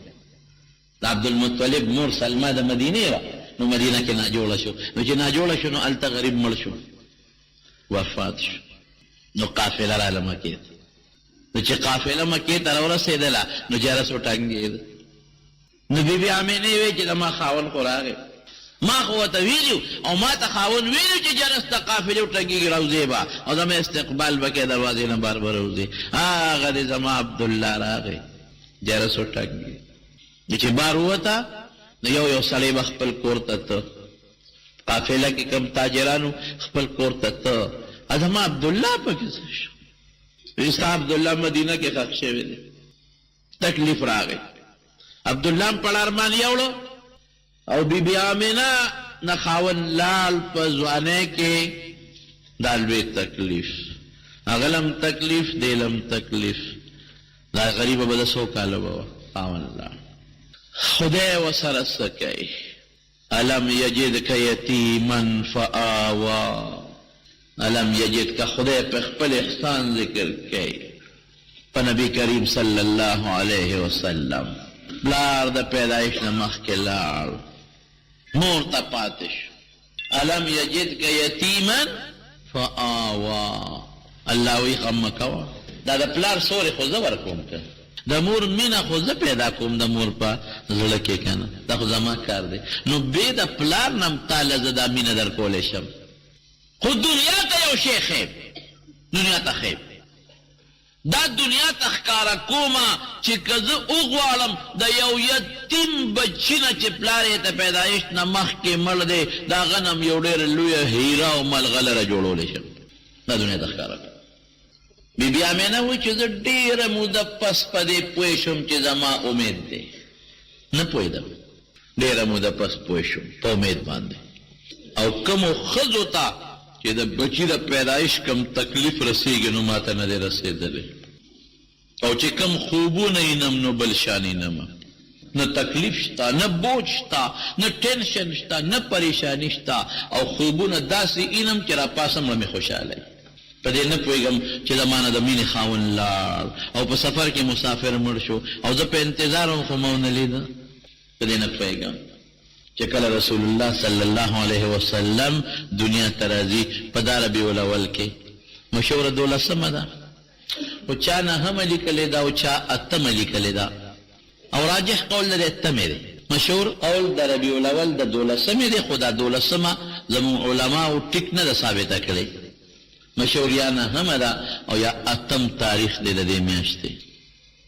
دا عبدالمطلب مور سلمہ دا مدینه را، نو مدینه کې ناجوړه شو، نو چې ناجوړه شو نو هلته غریب مړ شو، وفات شو. نو قافله راله مکې ته، نو چې قافله مکې ته راورسېدله نو جرس وټنګېده. نو بیبي آمینې وی چې زما خاوند خو راغی، ما خو ورته ویلي او ما ته خاوند ویلي چې جرس ته قافلې وټنګېږي راوځې به او زما استقبال به کوې، دروازې نه بار به راوځې. هغه دی زما عبدالله راغی، جرس وټنګېږي. چې بار ووته نو یو سړی به خپل کور ته ته، قافله کې کم تاجرانو خپل کور ته ته، زما عبدالله پکې څه شو؟ ستا عبدالله مدینه کې ښخ شوی دی. تکلیف راغی، عبدالله هم پړ ارمان یوړو او بیبي آمینه نه خاوند لال په ځوانۍ کې دا لوی تکلیف، هغه لم تکلیف دی لم تکلیف. دا غریبه به د 100 کاله به وه خاوند لال. خدای ورسره څه کوي؟ الم یجدک یتیما فآوا، الم یجدک خدای په خپل احسان ذکر کوي په نبی کریم صلی الله علیه وسلم. پلار د پیدایش نه مخکې لاړ، مور ته پاتې شو. الم یجدک یتیما فآوا، الله وی غم مه کوه، دا د پلار سورې خو زه ورکوم که د مور مینه خو زه پیدا کوم د مور په زړه کې که نه، دا خو زما کار دی. نو بې د پلار نه هم تاله زه دا مینه در کولی شم. خو دنیا ته یو شی خیب، دنیا ته خیب، دا دنیا ته ښکاره کومه چې که زه وغواړم د یو یتیم بچي نه چې پلار یې ته پیدایش نه مخکې مړ دی، د هغه نه هم یو ډېره لویه هیره او ملغلره جوړولی شم. دا دنیا ته ښکاره کوم. بیبي آمینه وایي چې زه ډېره موده پس په دې پوه شوم چې زما امید دی. نه پوهېدم، ډېره موده پس پوه شوم په امید باندې. او کومو ښځو ته چې د بچي د پیدایش کم تکلیف رسېږي نو ما ته نه دی رسېدلی، او چې کم خوبونه وینم نو بل شان وینم. نه تکلیف شته، نه بوج شته، نه ټینشن شته، نه پریشاني شته، او خوبونه داسې وینم چې راپاسم مړه مې خوشحاله وي. په دې نه پوهېږم چې زما نه د مینې خاوند لاړ او په سفر کې مسافر مړ شو او زه په انتظار وم خو ما ونه لیده. په دې نه پوهېږم چې کله رسول الله صلی الله علیه وسلم دنیا ته راځي په دا ربیع الاول کې، مشهوره 12مه ده، خو چا نهمه لیکلې ده او چا 8مه لیکلې ده، او راجح قول د 8مې دی. مشهور قول د ربیع الاول د 12مې دی، خو دا 12مه زموږ علماو ټیک نه ده ثابته کړې. مشهور یا نهمه ده او یا 8م تاریخ دی د دې میاشتې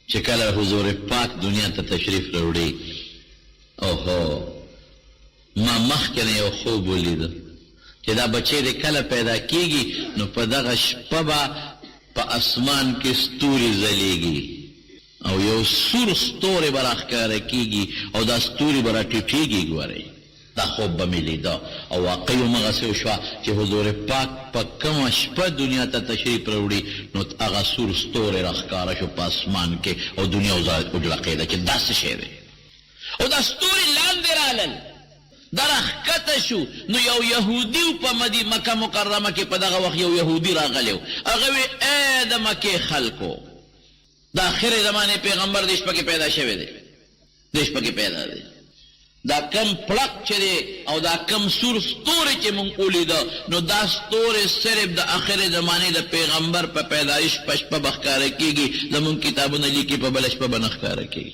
چې کله حضور پاک دنیا ته تشریف راوړي. اوهو، ما مخکې نه یو خوب ولیده چې دا بچی دی کله پیدا کېږي نو په دغه شپه به په اسمان کې ستوري ځلیږي او یو سور ستوری به راښکاره کېږي او دا ستوري به راټیټېږي. ګورئ، دا خوب به مې لیده او واقعي همغسې وشوه چې حضور پاک په کومه شپه دنیا ته تشریف راوړي نو هغه سور ستوری راښکاره شو په اسمان کې او دنیا وجړقېده چې دا څه شی دی. او دا ستوري لاندې رالل، دا راښکته شو. نو یو یهودي و په مکه مکرمه کې په دغه وخت یو یهودي راغلی و. هغه وی ای د مکې خلکو، د آخرې زمانې پیغمبر دې شپه کې پیدا شوی دی، دې شپه کې پیدا دی. دا کم پړق چې دی او دا کم سور ستوری چې مونږ ولیده نو دا ستوری صرف د آخرې زمانې د پیغمبر په پیدایش په شپه به ښکاره کېږي، زمونږ کتابونه لیکي په بله شپه به نه ښکاره کېږي.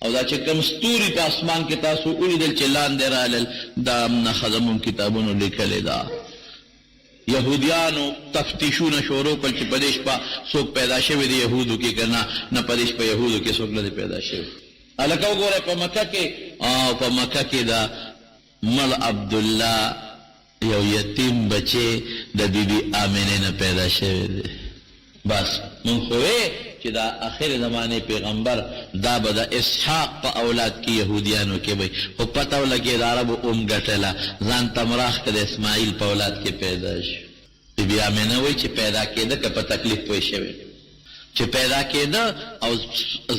او دا چې کم ستوري په اسمان کې تاسو ولیدل چې لاندې رالل، دا نښه زموږ کتابونو لیکلې ده. یهودیانو تفتیشونه شروع کړل چې په دې شپه څوک پیدا شوی دی یهودو کې که نه په دې شپه یهودو کې څوک نه دی پیدا شوی. هلکه وګورئ په مکه کې، په مکه کې د مړ عبدالله یو یتیم بچی د بیبي آمینې نه پیدا شوی دی. بس مونږ خو چې دا آخر زمانه پیغمبر دا به د اسحاق په اولاد کې يهوديانو کې وي، خو پته ولګي د عربو ګټله ځان تمراخ کې د اسماعیل په اولاد کې پیدا شو. بیبي آمینه وایي چې پیدا کېده که په تکلیف پوه شوی، چې پیدا کېده او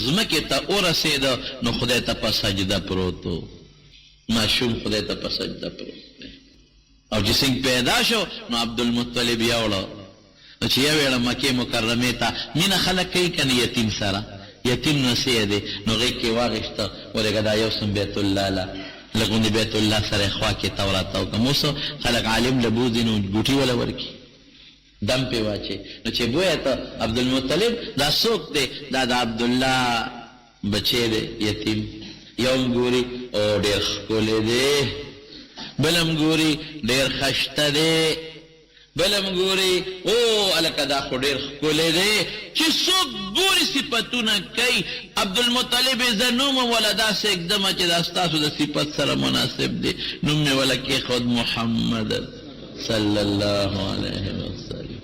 ځمکې ته ورسېده نو خدای ته په سجده پروت و، ماشوم خدای ته په سجده پروت دی. او چې څنګه پیدا شو نو عبدالمطلب یوړه نو چې یو ویړه مکې مکرمې ته مینه خلک کوي که نه یتیم سره، یتیم نسی دی نو غیږ کې واغېسته ورېږه دا یو سم بیت الله له لږ غوندې بیت الله سره یې خوا کې تاو راتاو کړم. اوس خلک عالم له بوځي نو ګوټي وله ورکړي دم پې واچي نو چې بویه ته عبدالمطلب دا څوک دی دا د عبدالله بچی دی یتیم یو هم ګوري او ډېر ښکلی دی بل هم ګوري ډېر خشته دی بل هم ګوري او هلکه دا خو ډېر ښکلی دی چې څوک ګوري صفتونه کوي عبدالمطلب یې زه نوم وله داسې اږدمه چې دا ستاسو د صفت سره مناسب دی نوم مې وله کېښود محمد صلی الله علیه وسلم.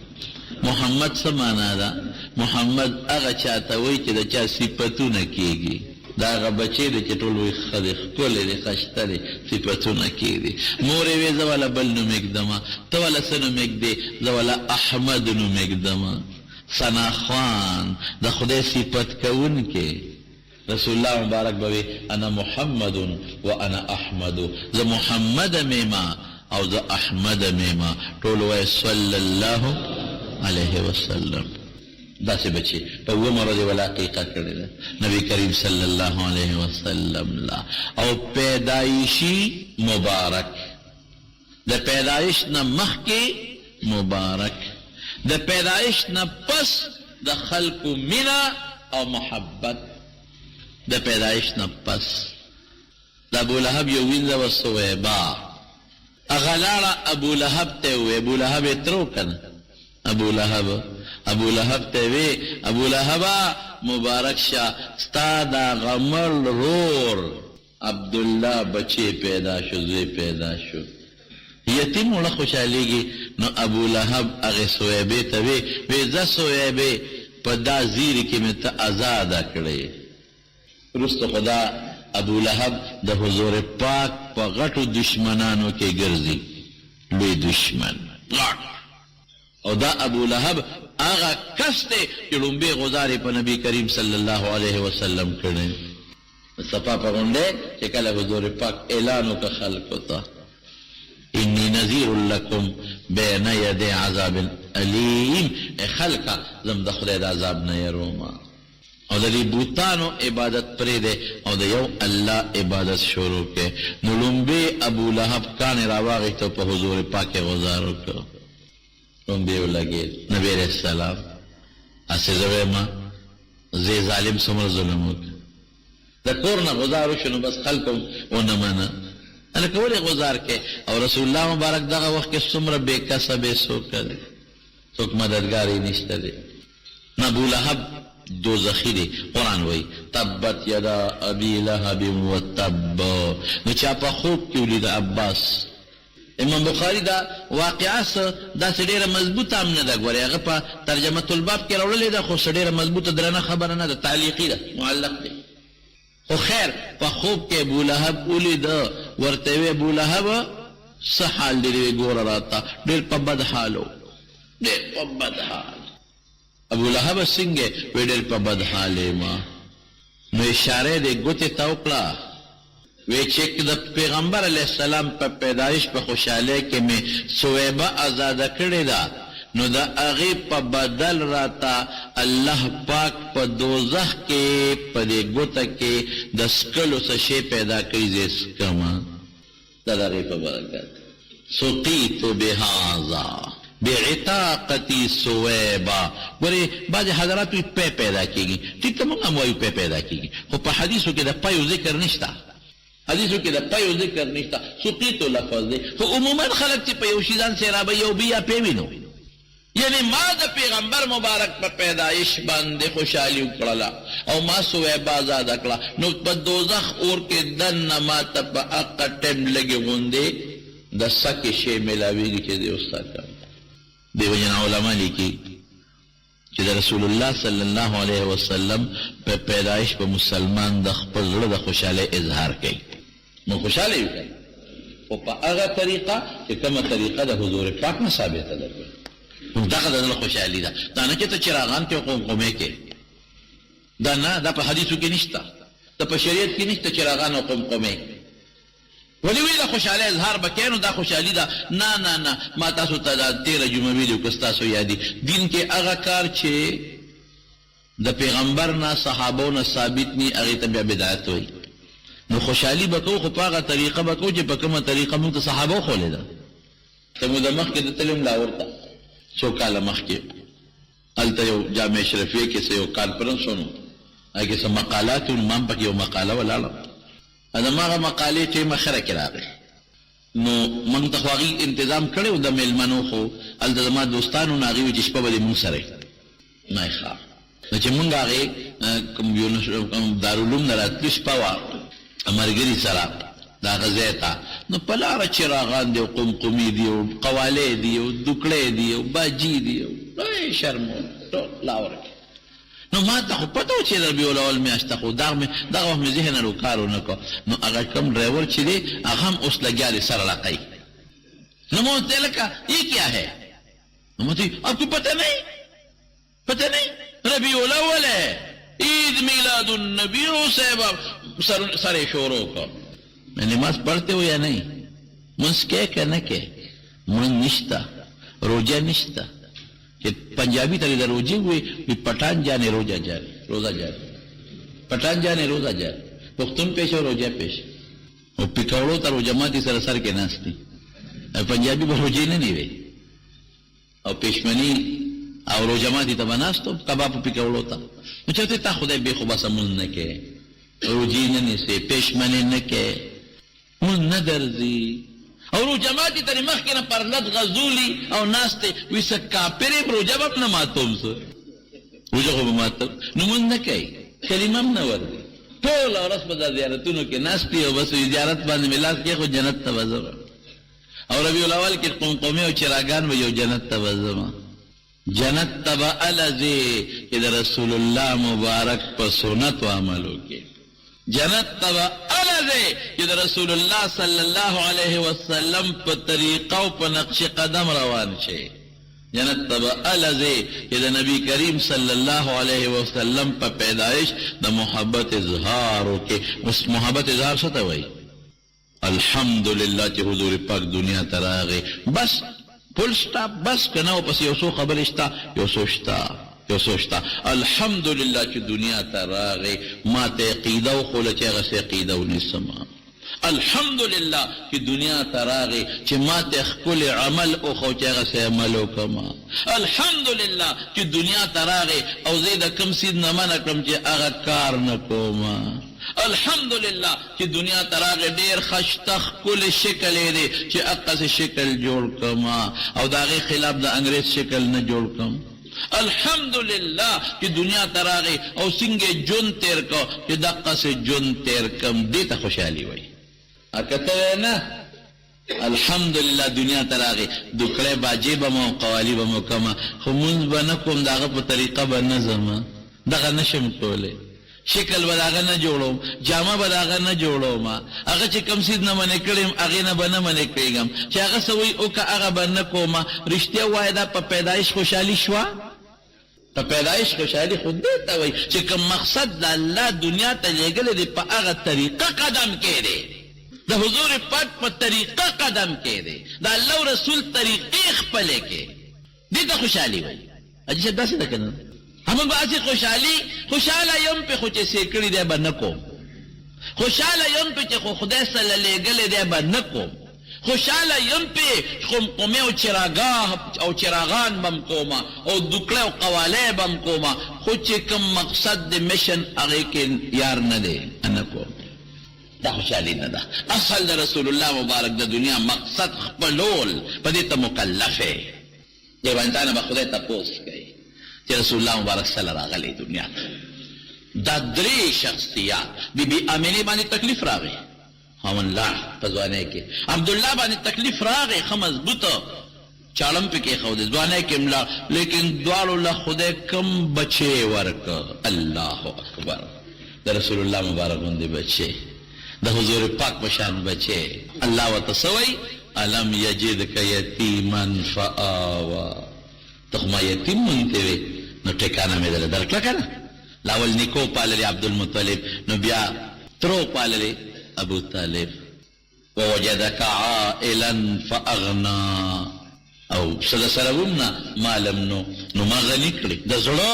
محمد څه معنا ده؟ محمد هغه چاته وایي چې د چا صفتونه کېږي دا هغه بچی دی چې ټول وایي ښه دی ښکلی دی ښایسته دی صفتونه کېږي. مور یې وایي زه وله بل نوم ایږدمه ته وله څه نوم ایږدې زه وله احمد نوم ایږدمه ثناخوان د خدای صفت کوونکی رسول الله مبارک به وي انا محمد و انا احمد زه محمد میما او زه احمد میما ټول وایي صلی الله علیه وسلم. داسې بچی په اوومه ورځې ولا عقیقه کړې ده نبی کریم صلی الله علیه وسلم لا او پیدایشي مبارک د پیدایش نه مخکې مبارک د پیدایش نه پس د خلقو مینه او محبت د پیدایش نه پس د ابولهب یو وینځه و سویبا هغه لاړه ابولهب ته ووی ابولهب یې ترو که نه ابو لهب ته وی ابو لهبا مبارک شه ستا دا غمل رور عبدالله بچی پیدا شو زوی پیدا شو یتیم وړه خوشحالیږي نو ابو لهب هغې سویبې ته وی زه سویبې په دا زیري کې مې ته ازاده کړې. وروسته خو دا ابو لهب د حضور پاک په غټو دشمنانو کې ګرځي لوی دشمن غټ او دا ابو لهب هغه کس دی چې لومبې غزارې په نبي کریم صلی الله علیه وسلم کړی صفا په غونډې چې کله حضور پاک اعلان وکړه خلکو ته انی نذیر لکم بین یدی عذاب علیم ای خلکه زم د خدای د عذاب نه یرومه او د دې بوتانو عبادت پرېږدی او د یو الله عبادت شروع کړې. نو لومبې ابو لهب کاڼې راواغېښته په حضور پاک یې غزار وکړه لومبې ولګېد نبي علیه السلام هسې زه ویمه زه ظالم څومره ظلم وکړه د کور نه غزار وشو نو بس خلکو ونه منه هلکه ولې غزار کې او رسول الله مبارک دغه وخت کې څومره بې کسبې څوک دی څوک مددګار یې نشته دی. ابو لهب دوزخی دی قرآن وی تبت یدا ابی لهب و تب نو چا په خوب کې ولید عباس امام بخاری دا واقعه داسې ډېره مضبوطه هم نه ده ګورې هغه په ترجمه الباب کې راوړلې ده خو څه ډېره مضبوطه درنه خبره نه ده تعلیقي ده معلق دی خو خیر په خوب کې ابولهب ولیده ورته وی ابولهب څه حال دی ګوره راته ډېر په بد حال و ډېر په بد حال ابولهب څنګه وی ډېر په بد حال ما نو اشاره دی ګوتې ته وکړه وی چې د پیغمبر علیه السلام په پیدایش په خوشحالۍ کې مې سویبه ازاده کړې ده نو د هغې په بدل راته الله پاک په دوزخ کې په دې ګوته کې د څکلو څه شی پیدا کړي زه څکمه دا د هغې په برکت سقیت بهذا بعتاقتی سویبا ګورې بعضې حضرات وي پی پیدا کېږي ټیک ته موږ هم وایو پی پیدا کېږي خو په حدیثو کې د پیو ذکر نشته حدیثو کې د پیو ذکر نشته سقیتو لفظ دی خو عموما خلک چې په یو شي ځان سیرابه یو بیا پی وینو یعنی ما د پیغمبر مبارک په پیدایش باندې خوشحالي وکړله او ما سویبه ازاده کړه نو په دوزخ اور کې دننه ما ته په هغه ټیم لږې غوندې د سکې شی میلاویږي چې دی وسکه دیو جن علما لیکي چې د رسول الله صلی الله علیه وسلم په پیدایش په مسلمان د خپل زړه د خوشحالۍ اظهار کوي نو خوشحاله وي خو په هغه طریقه چې کومه طریقه د حضور پاک نه ثابته ده دغه د زړه خوشحالي ده دا نه چې ته چراغان کې قومقومې کې دا نه دا په حدیثو کې نشته دا په شریعت کې نشته چراغان او قومقومې ولې وی دا خوشحالۍ اظهار به کوې نو دا خوشحالي ده نه نه نه ما تاسو ته دا تېره جمعه ویلي که ستاسو یادي دین کې هغه کار چې د پیغمبر نه صحابو نه ثابت نی هغې ته بیا بدعت وایي. نو خوشحالي به کوو خو په هغه طریقه به کوو چې په کومه طریقه موږ ته صحابو ښولې ده. ته مو د مخکې د تلم لاهور ته څو کاله مخکې هلته یو جامع اشرفیه کې څه یو کانفرنس ونو هغې کې څه مقالات وو. ما هم پکې یو مقاله ولاړه د هماغه مقالې ټیم اخره کې راغی. نو موږ ته خو هغې انتظام کړی و د میلمنو خو هلته زما دوستانو نه هغې وي چې شپه به دې مونږ سره ما یې ښه نو چې مونږ هغې دارالعلوم نه راتلو شپه وه ملګري سره د هغه ځای ته نو په لاره چراغان دي او قمقمي دي او قوالې دي او دوکړې دي او باجي دي او شرم ټول لاور کې. نو ما ته خو پته و چې ربیع الاول میاشت خو دغه وخت مې ذهن رو کار ونه کړ. نو هغه کوم ډرایور چې دی هغه هم اوس لګیا دی سره لقی. نو ما ورته لکه یہ کیا ہے؟ نو ما ته آپ کو پتہ نہیں ربیع الاول ہے عید میلاد النبی صاحب سر شوروں کا. میں نماز پڑھتے ہو یا نہیں؟ منس کہ نہ کہ من نشتا روزہ نشتا کہ پنجابی طرح روزے ہوئے پٹھان جانے روزہ جانے پٹھان جانے روزہ جانے پختون پیش اور روزہ پیش اور پکوڑوں تا روزہ ماتی سر سر کے ناستی پنجابی با روزے نہیں رہے اور پیشمنی اور روزہ ماتی تا بناستو کباب پکوڑوں تا چاہتے تا خدای بے خوبا سمون نکے روزی ننسے پیشمنی نکے من ندرزی اور روزہ ماتی تری مخینا پر لد غزولی اور ناستے ویسا کافرے روزہ باپ نماتوم سو روزہ خوب ماتوم نمون نکے کلمم نوردی طول اور رسم دا زیارتونو کے ناستی اور بس زیارت باندې ملاس کیا خود جنت تبازم اور ربیع الاول کی قمقمی و چراغان و یو جنت تبازم جنت تبا الازی کہ دا رسول اللہ مبارک پر سنت و عملو کے جنت تبا الازی کہ دا رسول اللہ صلی اللہ علیہ وسلم پر طریقہ و پر نقش قدم روان چھے جنت تبا الازی کہ دا نبی کریم صلی اللہ علیہ وسلم پر پیدائش دا محبت اظہارو کے اس محبت اظہار ستا ہوئی الحمدللہ چی حضور پاک دنیا تراغے بس پل سٹاپ بس کناو پس یوسو خبر اشتا یوسو شتا الحمدللہ چی دنیا تراغے ما تے قیدو خولا چی غسی قیدو نسما الحمدللہ چی دنیا تراغے چی ما تے خکل عمل اخو چی غسی عملو کما الحمدللہ چی دنیا تراغے او زید کم سید نمانکم چی اغا کار نکوما الحمدللہ چی دنیا تراغ دیر خشتخ کل شکل دے چی اقا سے شکل جوڑ کما او داغی خلاف دا انگریز شکل نہ جوڑ کم الحمدللہ چی دنیا تراغ او سنگے جن تیر کو چی دقا سے جن تیر کم دیتا خوشحالی ہوئی اکتا نا الحمدللہ دنیا تراغ دکڑے باجی بمو قوالی بمو کما خمونز بنکم داغا پا طریقہ بنظم داغا نشم کولے شکل بداغا نہ جوڑو جامع بداغا نہ جوڑو ما اگا چی کم سید نہ منے کریم اگے نہ بنا منے کریگم چی اگا سوئی اوکا اگا بنکو ما رشتہ وائدہ پا پیدائش خوشحالی شوا پا پیدائش خوشحالی خود دیتا وئی چی کم مقصد دا اللہ دنیا تا لے دے پا اگا طریقہ قدم کے دے دا حضور پاک پا طریقہ قدم کے دے دا اللہ و رسول طریقی اخپلے کے دیتا خوشحالی وئی اجیسے دا سے دکھنا ہم باسی خوشحالی یم پہ خوچے سیکڑی دے با نکو خوشحالی یم پہ چے خودے صلی لے گلے دے با نکو خوشحالی یم پہ قمقمی او چراغان بم کوما او دکڑے و قوالے بم کوما خوچے کم مقصد دے مشن اگے کے یار نہ دے انکو دا خوشحالی نہ دا اصل دا رسول اللہ مبارک دا دنیا مقصد خپلول پا دیتا مکلف ہے یہ بانتانا با خودے تا پوس گئی کہ رسول اللہ مبارک صلی اللہ علیہ دنیا دا دری شخصیات بی بی آمینی بانی تکلیف راگے ہم اللہ پزوانے کے عبداللہ بانی تکلیف راگے خمز بوتا چالم پہ کے خود زوانے کے ملا لیکن دوار اللہ خودے کم بچے ورک اللہ اکبر دا رسول اللہ مبارک بندے بچے دا حضور پاک بشان بچے اللہ و تصوی علم یجدک یتیمن فآوا تخما یتیم منتے وے نو ٹھکانا میں دل درکلا کنا لاول نکو پاللے عبدالمطلب نو بیا ترو پاللے ابو طالب ووجدک عائلا فاغنا او صدا سرگمنا مالم نو ما غنی کلی دا زڑو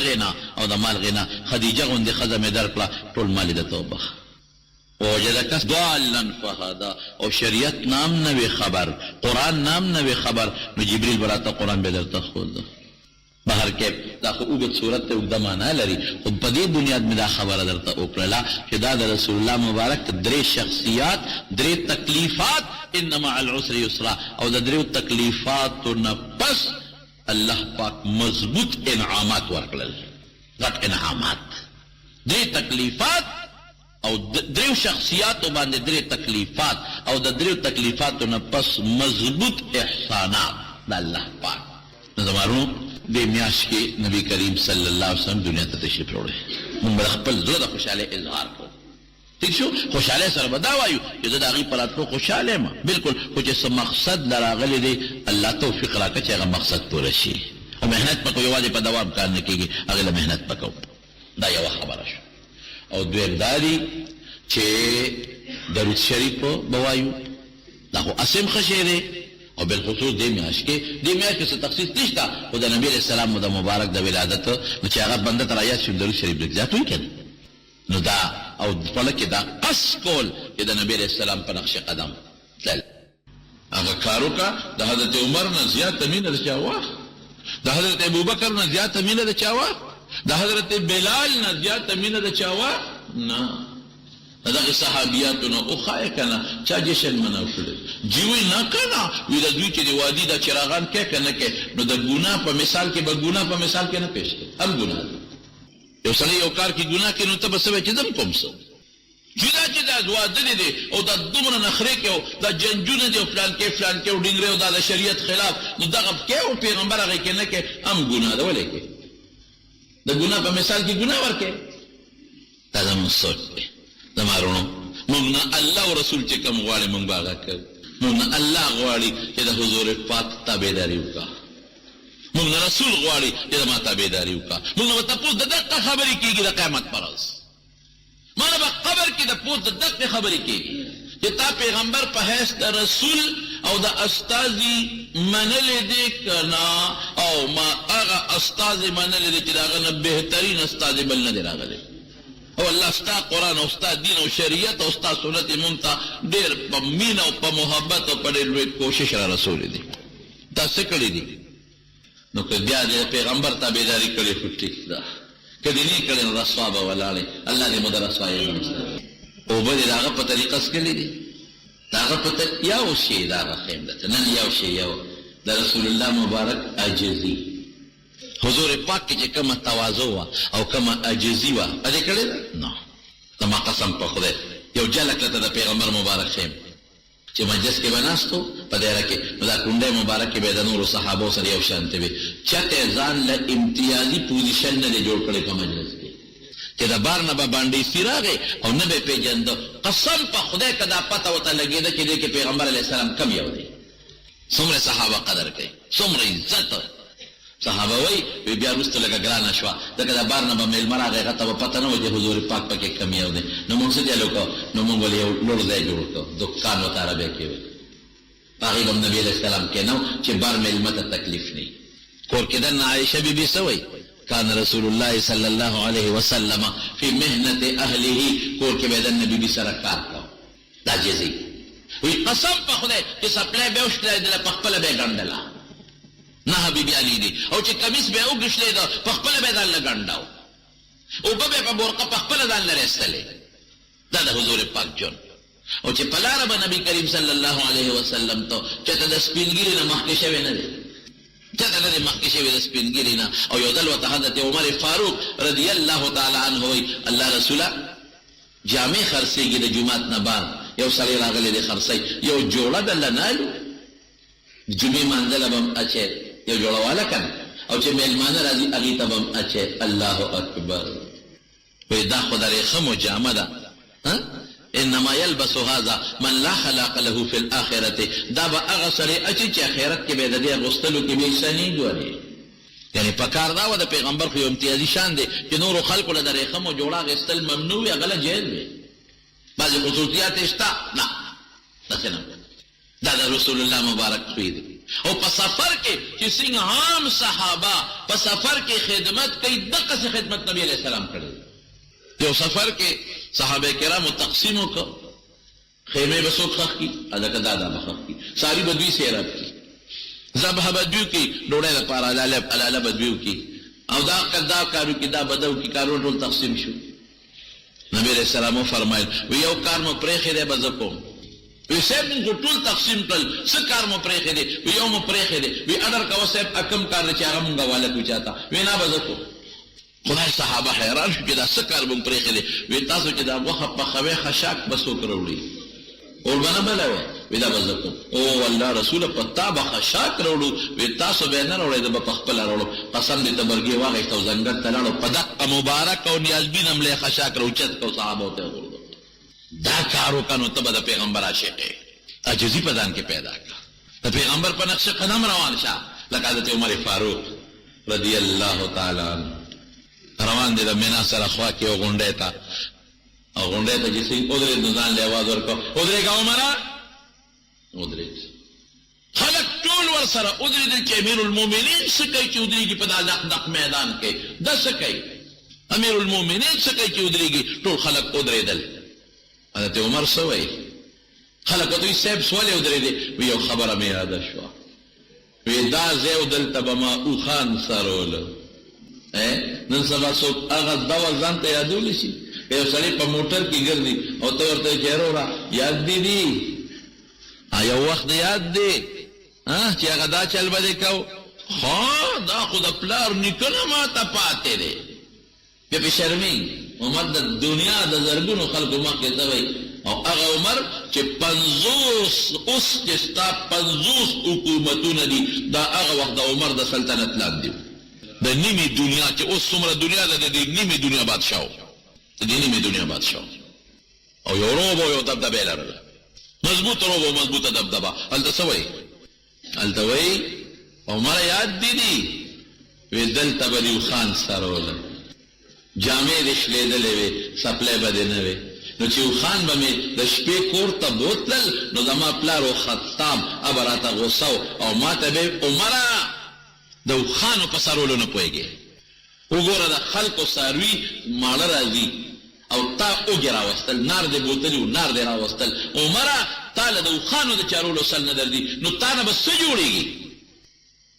غینا او د مال غنا خدیجه غوندې ښځه مې درکړه ټول مال یې درته وبخه. ووجدک ضالا فهدا او شریعت نام نه وي خبر قرآن نام نه وي خبر نو جبریل به راته قرآن به درته ښود. بهر کې دا خو اوږد صورت ته اوږده معنا لري خو په دې بنیاد مې دا خبره درته وکړله چې دا د رسول الله مبارک درې شخصیات درې تکلیفات ان مع العسر یسرا او د دریو تکلیفاتو نه پس الله پاک مضبوط انعامات ورکړل. غټ انعامات درې تکلیفات او دریو شخصیاتو باندې درې تکلیفات او د دریو تکلیفاتو نه پس مضبوط احسانات د الله پاک. نو زمارو دې میاشت کې نبی کریم صلی الله علیه وسلم دنیا ته تشریف راوړی. موږ به خپل زړه د خوشحالۍ اظهار کوو. ٹھیک شو؟ خوشحالۍ سره به دا وایو چې زه د هغې په راتلو خوشحاله یم بلکل، خو چې څه مقصد له راغلی دی الله توفیق راکړه چې هغه مقصد پوره شي. او محنت به کوو، یوازې په دوام کار نه کېږي، هغې له محنت به کوو. دا یوه خبره شو. او دویم دا دی چې درود شریف به وایو، دا خو اسم ښه شی دی او بالخصوص دې میاشت کې څه تخصیص نشته، خو د نبي علیه السلام د مبارک د ولادت نو چې هغه بنده ته رایاد شي درود شریف لږ زیات وایي که نه، نو دا او پله کې دا قص کول چې د نبي علیه السلام په نقش قدم تلل. هغه کار وکړه د حضرت عمر نه زیاته مینه د چا وه، د حضرت ابوبکر نه زیاته مینه د چا وه، د حضرت بلال نه زیاته مینه د چا وه نه. دغه صحابیاتو نه وښایه که نه چا جشن منو کړی جیوی نه که نه وي د دوی چې د وادي دا چراغان کې که نه کې نو د ګناه په مثال کې به ګناه په مثال کې نه پېښ کړي. هم ګناه ده یو سړی یو کار کې ګناه کوي نو ته به څه وایې چې زه هم کوم څه جدا چې دا واده دی او دا دومره نخرې کې او دا جنجونه دي او فلان کې او ډینګرې او دا د شریعت خلاف نو دغه کې او پیغمبر هغې کې نه کې هم ګناه ده. ولې کې د ګناه په مثال کې ګناه ورکې دا زموږ سوچ دی. زمارونو موږ نه الله او رسول چې کوم غواړي موږ به هغه کوو. موږ نه الله غواړي چې د حضور پاک تابعداري وکړه، موږ نه رسول غواړي چې د ما تابعداري وکړه. موږ نه به تپوس د دقه خبرې کېږي د قیامت پر ورځ. ما نه به قبر کې د پوس د دقه خبرې کېږي چې تا پیغمبر په حیث د رسول او د استازي منلې دی که نه، او ما هغه استازي منلې دی چې د هغه نه بهترین استازي بل نه دی راغلی. او الله ستا قرآن او ستا دین او شریعت او ستا سنت مونږ ته ډېر په مینه او په محبت او په ډېر لوی کوشش را رسولی دي. دا څه کړي دي؟ نو که بیا د پیغمبر تابعداري کړې خو ټیک ده، که دې نه کړې نو رسوا به ولاړې. الله دې مو د رسوایۍ نه وساتي. اوبه دې د هغه په طریقه څښلې دي، د هغه په یو شی د هغه خیم ده نن یو شی یو د رسول الله مبارک عاجزي حضور پاک کې چې کومه تواضع وه او کومه عاجزي وه ادې کړې ده نه. زما قسم په خدای یو جلک لته د پیغمبر مبارک خیم چې مجلس کې به ناستو په دایره کې نو دا کونډۍ مبارک کې به د نورو صحابو سره یو شانتې وي. چاته ځان له امتیازي پوزیشن نه دی جوړ کړی په مجلس کې چې د بار نه به باندې سی راغی او نه به پېژنده. قسم په خدای که دا پته ورته لګېده چې دې کې پیغمبر علیه السلام کم یو دی. څومره صحابه قدر کوي، څومره عزت. صحابه وی بیا وروسته لږه ګرانه شوه ځکه د بار نه به میلمه راغی هغه ته به پته نه وه چې حضور پاک پکې کم یو دی. نو موږ څه چل وکړو؟ نو موږ ولې یو لوړ ځای جوړ کړو، دکان ورته عربۍ کې وي، په هغې به نبي علیه السلام کېنو چې بار میلمه ته تکلیف نه وي. کور کې دننه عایشه بیبي څه وایي؟ کان رسول الله صلی الله علیه وسلم فی محنت اهله، کور کې به دننه بیبي سره کار کوو. دا عاجزي وی قسم په خدای چې سپلی به وشلېدله په خپله به یې ګنډله نه بیبیانې دي، او چې کمیس به یې وګشلېده په خپله به یې ځان له ګنډاو، اوبه به یې په بورقه په خپله ځان له رایستلې. دا د حضور پاک جون. او چې په لاره به نبي کریم صلی الله علیه وسلم ته چېرته د سپینګیري نه مخکې شوی نه دی، چېرته نه دی مخکې شوی د سپینګیري نه. او یو ځل ورته حضرت عمر فاروق رضی الله تعالی عنه وایي الله رسوله جامې خرڅېږي د جومات نه بعد، یو سړی راغلی دی خرڅوي، یو جوړه دله نالو جمعې مانځله به م اچی یو جوړه واله که نه، او چې میلمانه راځي هغې ته به م اچی. الله اکبر. وایي دا خو د ریخمو جامه ده، انما یلبس هذا من لا خلاق له فی الاخرة. دا به هغه سړی اچي چې اخرت کې به یې د دې اغوستلو کې به یې سنې ګوري. یعنې په کار دا وه د پیغمبر خو یو امتیازي شان دی چې نورو خلکو له د ریخمو جوړه اخیستل ممنوع وي، هغه له جایز وي. بعضې خصوصیات یې شته نه، داسې نه. دا د رسول الله مبارک خوی دی. او په سفر کې چې څنګه عام صحابه په سفر کې خدمت کوي دغه څه خدمت نبی علیہ السلام کړی. یو سفر کې صحابه کرامو تقسیم وکړ، خیمه به څوک خښ کړي، هلکه دا به خښ کړي، ساري به دوی سیراب کړي، ذبح به دوی کړي، ډوډۍ لپاره الاله به دوی کړي، او دا کارو کې دا بدو کې کارونه ټول تقسیم شو. نبی علیہ السلام فرمایل وی یو کار مو پرېښی دی به زه کوم. وی صاحب موږ ټول تقسیم کړل، څه کار مو پرېښی دی؟ وی یو مو پرېښی دی. وی اډر کوه صاحب کم کار دی چې هغه مونږ حواله کړو چاته؟ وی نه به زه کوم. خدای صحابه حیران شو چې دا څه کار مونږ پرېښی دی؟ وی تاسو چې دا غوښه پخوئ خشاک به څوک راوړي؟ اور به نه بلوئ؟ وی دا به زه کوم. او الله رسوله په تا به خشاک راوړو؟ وی تاسو به یې نه راوړئ، زه به پخپله راوړم. قسم دې ته برګې واخېسته او ځنګل ته لاړو، په دقه مبارک او نیازبین هم لی خشاک راوچت کړو، صحابو ته یې غورځول. دا کار وکړه نو ته به د پیغمبر عاشق یې، عاجزي په ځان کې پیدا کړه، د پیغمبر په نقش قدم روان شه. لکه حضرت عمر فاروق رضی الله تعالی عنه روان دی د مینا سره خوا کې یو غونډۍ ته، او غونډۍ ته چې څنګه ودرېد نو ځان له آواز ورکړه ودرېږه عمره، ودرېد. خلک ټول ورسره ودرېدل چې امیر المؤمنین څه کوي چې ودرېږي په دا دق میدان کې، دا څه کوي؟ امیر المؤمنین څه کوي چې ودرېږي؟ ټول خلک ودرېدل. حضرت عمر څه وایي؟ خلک ورته وایي صاحب څه ولې ودرېدې؟ وی یو خبره مې یاده شوه، وی دا ځای او دلته به ما اوښان څروله. نن سبا څوک هغه ډول ځان ته یادولی شي؟ که یو سړی په موټر کې ګرځي او ته ورته وایې چې وروره یاد دې دي، یو وخت یاد دی چې هغه دا چل به دې کو؟ ها دا خو د پلار نیکه نه ماته پاتې دی. بیا پې شرمېږي. عمر د دنیا د زرګونو خلکو مخکې ته وایي، او هغه عمر چې 50 اوس چې ستا 50 حکومتونه دي، دا هغه وخت د عمر د سلطنت لاندې د نیمې دنیا چې اوس څومره دنیا ده، د دې نیمې دنیا بادشاه و، د دې نیمې دنیا بادشاه او یو روب او یو دبدبه یې لرله، مضبوط روب او مضبوطه دبدبه. هلته څه وایي؟ هلته وایي عمر یاد دي دي؟ وی دلته به دې اوښان څروله، جامې دې شلېدلې وې، سپلی به دې نه وې، نو چې اوښان به مې د شپې کور ته بوتلل نو زما پلار و خطاب ابه راته غوسه او ما ته به عمره د اوښانو په څرولو نه پوهېږې. وګوره د خلکو څاروي ماړه راځي او تا اوږې راوستل، نار دې بوتلي و نار دې راوستل، عمره تا له د اوښانو د چارولو سل نه درځي، نو تا نه به څه جوړېږي؟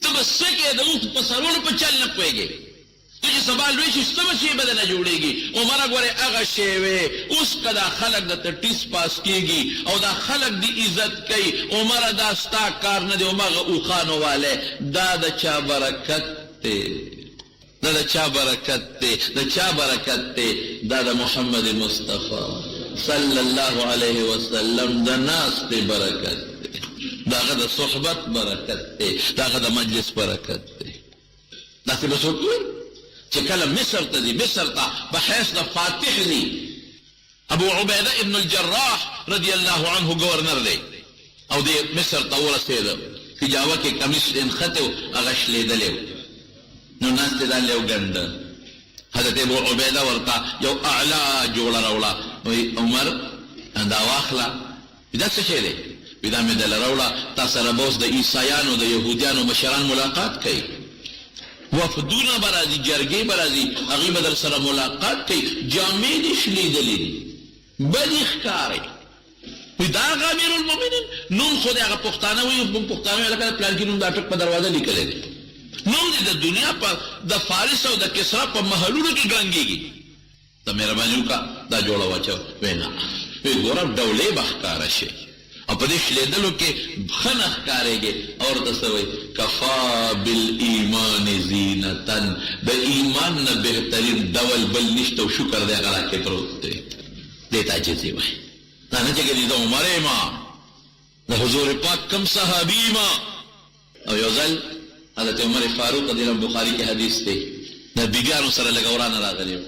ته به څه کې د اوښ په څرولو په چل نه پوهېږې؟ ته چې سبا لوی شي څه به شی به درنه جوړېږي؟ عمره ګورې هغه شی وې، اوس که دا خلک درته ټیس پاس کېږي او دا خلک دې عزت کوي، عمره دا ستا کار نه دی، هماغه اوښانو والی دا د چا برکت دی، دا د چا برکت دی، د چا برکت دی؟ دا د محمد مصطفی صلی الله علیه وسلم د ناستې برکت دی، د هغه د صحبت برکت دی، د هغه د مجلس برکت دی. داسې به څوک وایي چې کله مصر ته ځي، مصر ته په حیث د فاتح ځي. ابو عبیده ابن الجراح رضی الله عنه گورنر دی او دی مصر ته ورسېده، حجابه کې کمیس انختی و، هغه شلېدلی و، نو ناستې دا لیو ګنډه. حضرت ابو عبیده ورته یو اعلی جوړه راوړه، وایي عمر دا واخله. دا څه شی دی؟ وایي دا مې دله راوړه، تا سره به اوس د عیسایانو د یهودیانو مشران ملاقات کوي، وفدونه به راځي، جرګې به راځي، هغوی به در سره ملاقات کوي، جامې دې شلېدلې دي، بدې ښکارې. وایي دا هغه امیر المؤمنین نوم خو د هغه پښتانه وایي، موږ پښتانه وایي لکه د پلانکي نوم دا ټک په دروازه لیکلی دی، نوم دې د دنیا په د فارس او د کسرا په محلونو کې ګنګېږي. ته مهرباني وکړه دا جوړه واچوه. وایي نه، وایي ګوره ډولې به ښکاره شي او په دې شلېدلو کې ښه نه ښکارېږي. او ورته څه وایي؟ کفا بالایمان زینتن، د ایمان نه بهترین ډول بل نشته او شکر دی هغه راکې پروت دی، دې ته عاجزي وایي. دا نه چې ګنې زه عمر یم، د حضور پاک کم صحابي یم. او یو ځل حضرت عمر فاروق رضی الله بخاری کې حدیث دی، د بیګانو سره لږ ورانه راغلی و،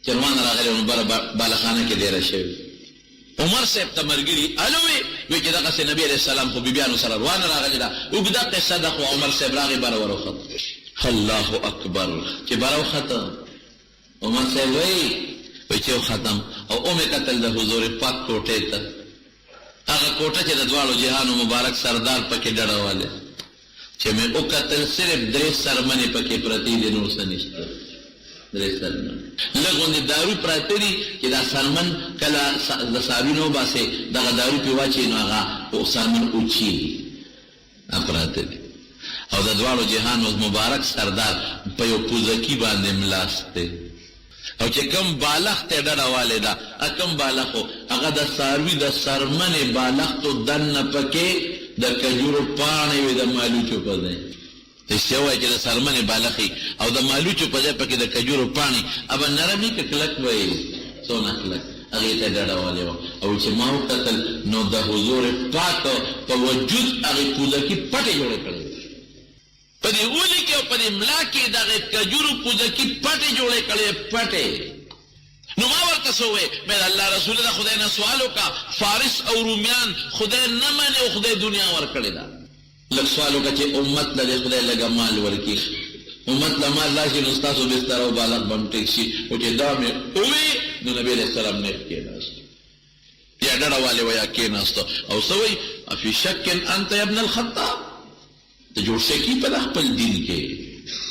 چې ورانه راغلی و نو بره بالخانه کې دیره شوي. عمر صاحب ته ملګري الوی وایي چې دغسې نبي علیه السلام خو بیبیانو سره روانه راغلې ده، اوږده قصه ده، خو عمر صاحب راغی بره وروخت. الله اکبر، چې بره وخته عمر صاحب وایي چې وختم او ومې کتل د حضور پاک کوټې ته، هغه کوټه چې د دواړو جهانو مبارک سردار پکې ډډه والی، چې مې وکتل صرف 3 سرمنې پکې پرتې دي، نور څه نشته. 3 سرمن لږ غوندې دارو پراته دي چې دا سرمن کله د صحابي نه وباسې دغه دارو پې واچوي نو هغه سرمن اوچېږي، پراته دي. او د دواړو جهان مبارک سردار په یو پوزکي باندې ملاست دی، او چې کم بالغ ته ډډه والې ده کم بالغ خو هغه د څاروي د سرمنې بالغتو دننه پکې د کجورو پاڼې وي د مالوچو په ځای. رښتیا وایي چې د سرمنې بالغ او د مالوچو په ځای پکې د کجورو پاڼې ابه نرم وي که کلک وایي څونه کلک هغې ته ډډه والې وه. او چې ما وکتل نو د حضور پاک په وجود هغې پوزکي پټې جوړې کړې په دې اولي کې او په دې ملا کې دغه کجورو پوزکي پټې جوړې کړې پټې. نو ما ورته څه وویې مې د الله رسول د خدای نه سوال وکړه فارس او رومیان خدای نه منې او خدای دنیا ورکړې ده. لږ سوال وکړه چې امت له دې خدای لږه مال ورکړي، امت له مال راشي نو ستاسو بستر او بالغ به هم ټیک شي. او چې دا مې ووی نو نبي علیه السلام نیغ کېناست، یا ډډه والې وه یا کېناسته او څه وایي افي شک انت یا ابن الخطاب، ته جوړ شکي په د خپل دین کې.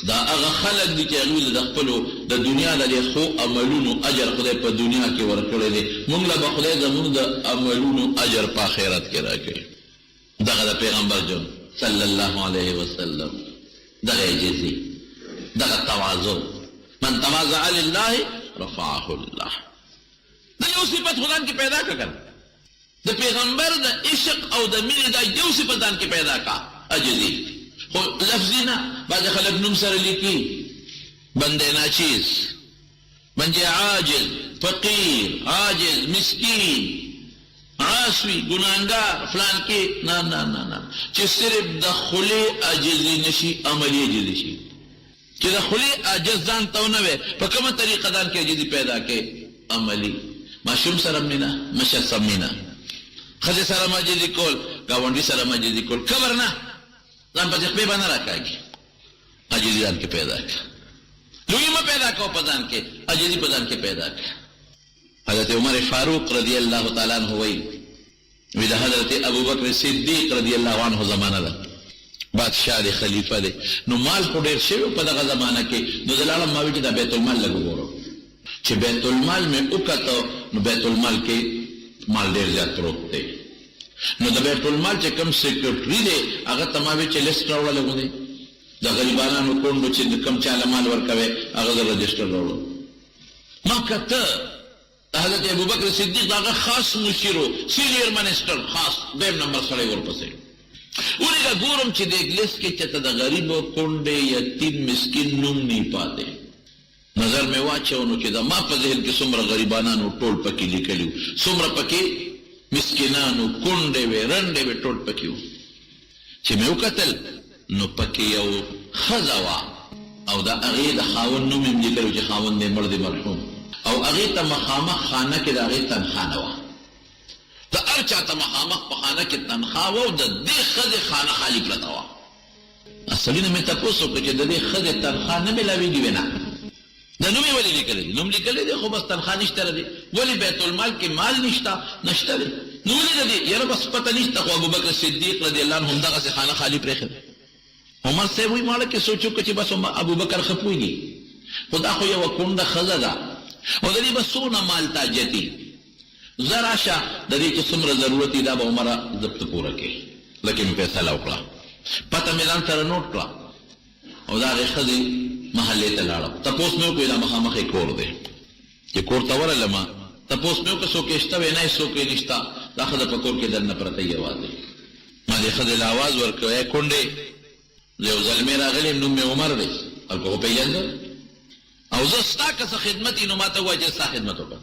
دا هغه خلک دي چې هغوی د خپلو د دنیا د دې ښو عملونو اجر خدای په دنیا کې ورکړی دی، موږ له به خدای زموږ د عملونو اجر په آخرت کې راکوي. دغه د پیغمبر جون صلی الله علیه وسلم دغه عجزي، دغه تواضع، من تواضع لله رفعه الله. دا یو صفت خدان کې پیدا کړه، د پیغمبر د عشق او د مینې دا یو صفت ځان کې پیدا کا عجزي. خو لفظي نه، بعض خلک نوم سره لیکي بنده ناچیز، بنده عاجز، فقیر، عاجز، مسکین، عاصوي، ګناهګار، فلان کې نه نه نه نه، چې صرف د خولې عاجزي نشي عملي عاجزي شي. چې د خولې عاجز ځان ته ونه وی په کومه طریقه ځان کې عاجزي پیدا کړي عملي. ماشوم سره مینه، مشر سره مینه، ښځې سره عاجزي کول، ګاونډي سره عاجزي کول، کبر نه ځان په خپې باندې راکاږي، عاجزي ځان کې پیدا کړه. لوی مه پیدا کوه په ځان کې، عاجزي په ځان کې پیدا کړه. حضرت عمر فاروق رضی الله تعالی عنہ وایي وی د حضرت ابوبکر صدیق رضی الله عنه زمانه ده، بادشاہ دی، خلیفہ دی، نو مال خو ډېر شوی په دغه زمانه کې. نو زه لاړم ما وی چې دا بیت المال لږ وګورم، چې بیت المال مې وکتو نو بیت المال کې مال ډېر زیات پروت دی. نو د بیت المال چې کوم سیکرټري دی هغه ته ما وی چې لیسټ راوړه لګو دی د غریبانو کونډو چې کوم چاله مال ورکوي هغه زه رجسټر راوړم. ما کته حضرت ابوبکر صدیق داغه خاص مشیر و، سینیر منسټر، خاص 2 نمبر سړی ورپسې. ولې ګورم چې د لیست کې چې د غریب کونډې یتیم مسکین نوم نه پاتې. نظر مې واچو نو چې دا ما په ذهن کې څومره غریبانو ټول پکې لیکلي، څومره پکې مسکینانو، کونډې وې، رنډې وې، ټول پکې وو. چې مې وکتل نو پکې یو ښځه وه او د هغې د خاوند نوم یې لیکلی چې خاوند دی مړ دی مرحوم، او هغې ته مخامخ خانه کې د هغې تنخانه وه. د هر چا ته مخامخ په خانه کې تنخوا وه او د دې ښځې خانه خالي پرته وه. سړي نه مې تپوس وکړه چې د دې ښځې تنخوا نه میلاوېږي وې نه، د نوم یې ولې لیکلی دی؟ نوم لیکلی دی خو بس تنخوا نشته دی. ولې بیت المال کې مال نشته؟ نشته دی. نو ولې د دې یاره بس پته نشته. خو ابوبکر صدیق رضی الله عنه همدغسې خانه خالي پرېښې ده. عمر صاحب وایي ماړه کې سوچ وکړه چې بس ابوبکر ښه پوهېږي، خو دا خو یوه کونډه ښځه ده او د دې به څونه مال تاجتي. زه راشه د دې چې څومره ضرورت دی دا به عمره ضبط پوره کړي. لکه مې فیصله وکړه، پته مې ځان سره نوټ کړه او د هغې ښځې محلې ته لاړم. تپوس مې وکړو دا مخامخ یې کور دی. چې کور ته ورغلم تپوس مې وکړه څوک یې شته وی نه، څوک یې نشته، دا ښځه په کور کې دننه پرته یوازې. ما دې ښځې له اواز ورکړ ای کونډې، زه یو زلمی راغلی نوم مې عمر دی، خلکو خو پېژنده او زه ستا که څه خدمت وي نو ما ته ووایه چې ستا خدمت وکړه.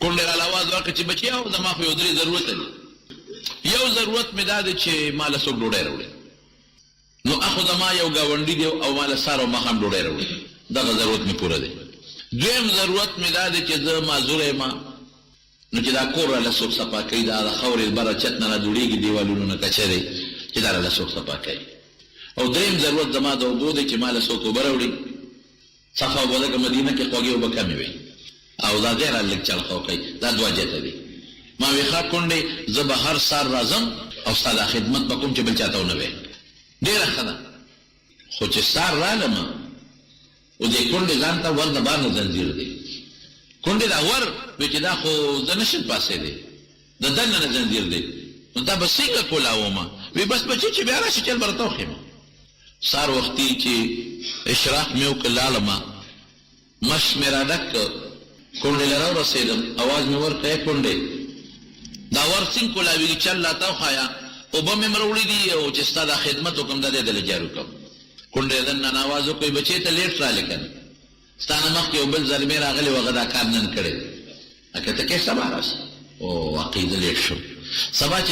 کونډې راله اواز ورکړه چې بچیاو زما خو یو 3 ضرورت دی. یو ضرورت مې دا دی چې ما له څوک ډوډۍ راوړي، نو اخو زما یو ګاونډي دی او ما له سهار او ماښام ډوډۍ راوړي، دغه ضرورت مې پوره دی. دویم ضرورت مې دا دی چې زه معذوره یم نو چې دا کور راله څوک صفا کوي، دا د خاورې بره چت نه را جوړېږي دیوالونو نه کچه دی چې دا راله څوک صفا کوي. او دریم ضرورت زما د اوبو دی چې ما له څوک اوبه راوړي، صفا اوبه لکه مدینه کې خوږې اوبه کمې وي او دا ځای را لږ چړخو کوي. دا 2 جته دي. ما وی ښه کونډې زه به هر سهار راځم او ستا دا خدمت به کوم چې بل چاته ونه وی. ډېره ښه ده. خو چې سار رالمه او دې کونډې ځان ته ور د بار نه زنځیر دی. کونډې دا ور وی چې دا خو زه نشم پاسېدی، د دننه نه زنځیر دی، نو دا به څنګه کولاومه؟ وی بس بچي چې بیا راشي چل به راته وښیمه. سار وختي چې اشراق مې وکړ لالمه، مش مې راډک کړ، کونډې له راورسېدم، اواز مې ورکړ ای کونډې دا ور څنګه کولاوېږي چل راته وښایه، اوبه مې مروړي دي او چې ستا دا خدمت وکړم دا دې دله جارو کړم. کونډې دننه آواز وکړ بچې ته لیټ راغلی که نه، ستا نه مخکې یو بل زلمی راغلی و هغه دا کار نن کړی، که ته کې سبا راسه. او واقعي زه لیټ شم. سبا چې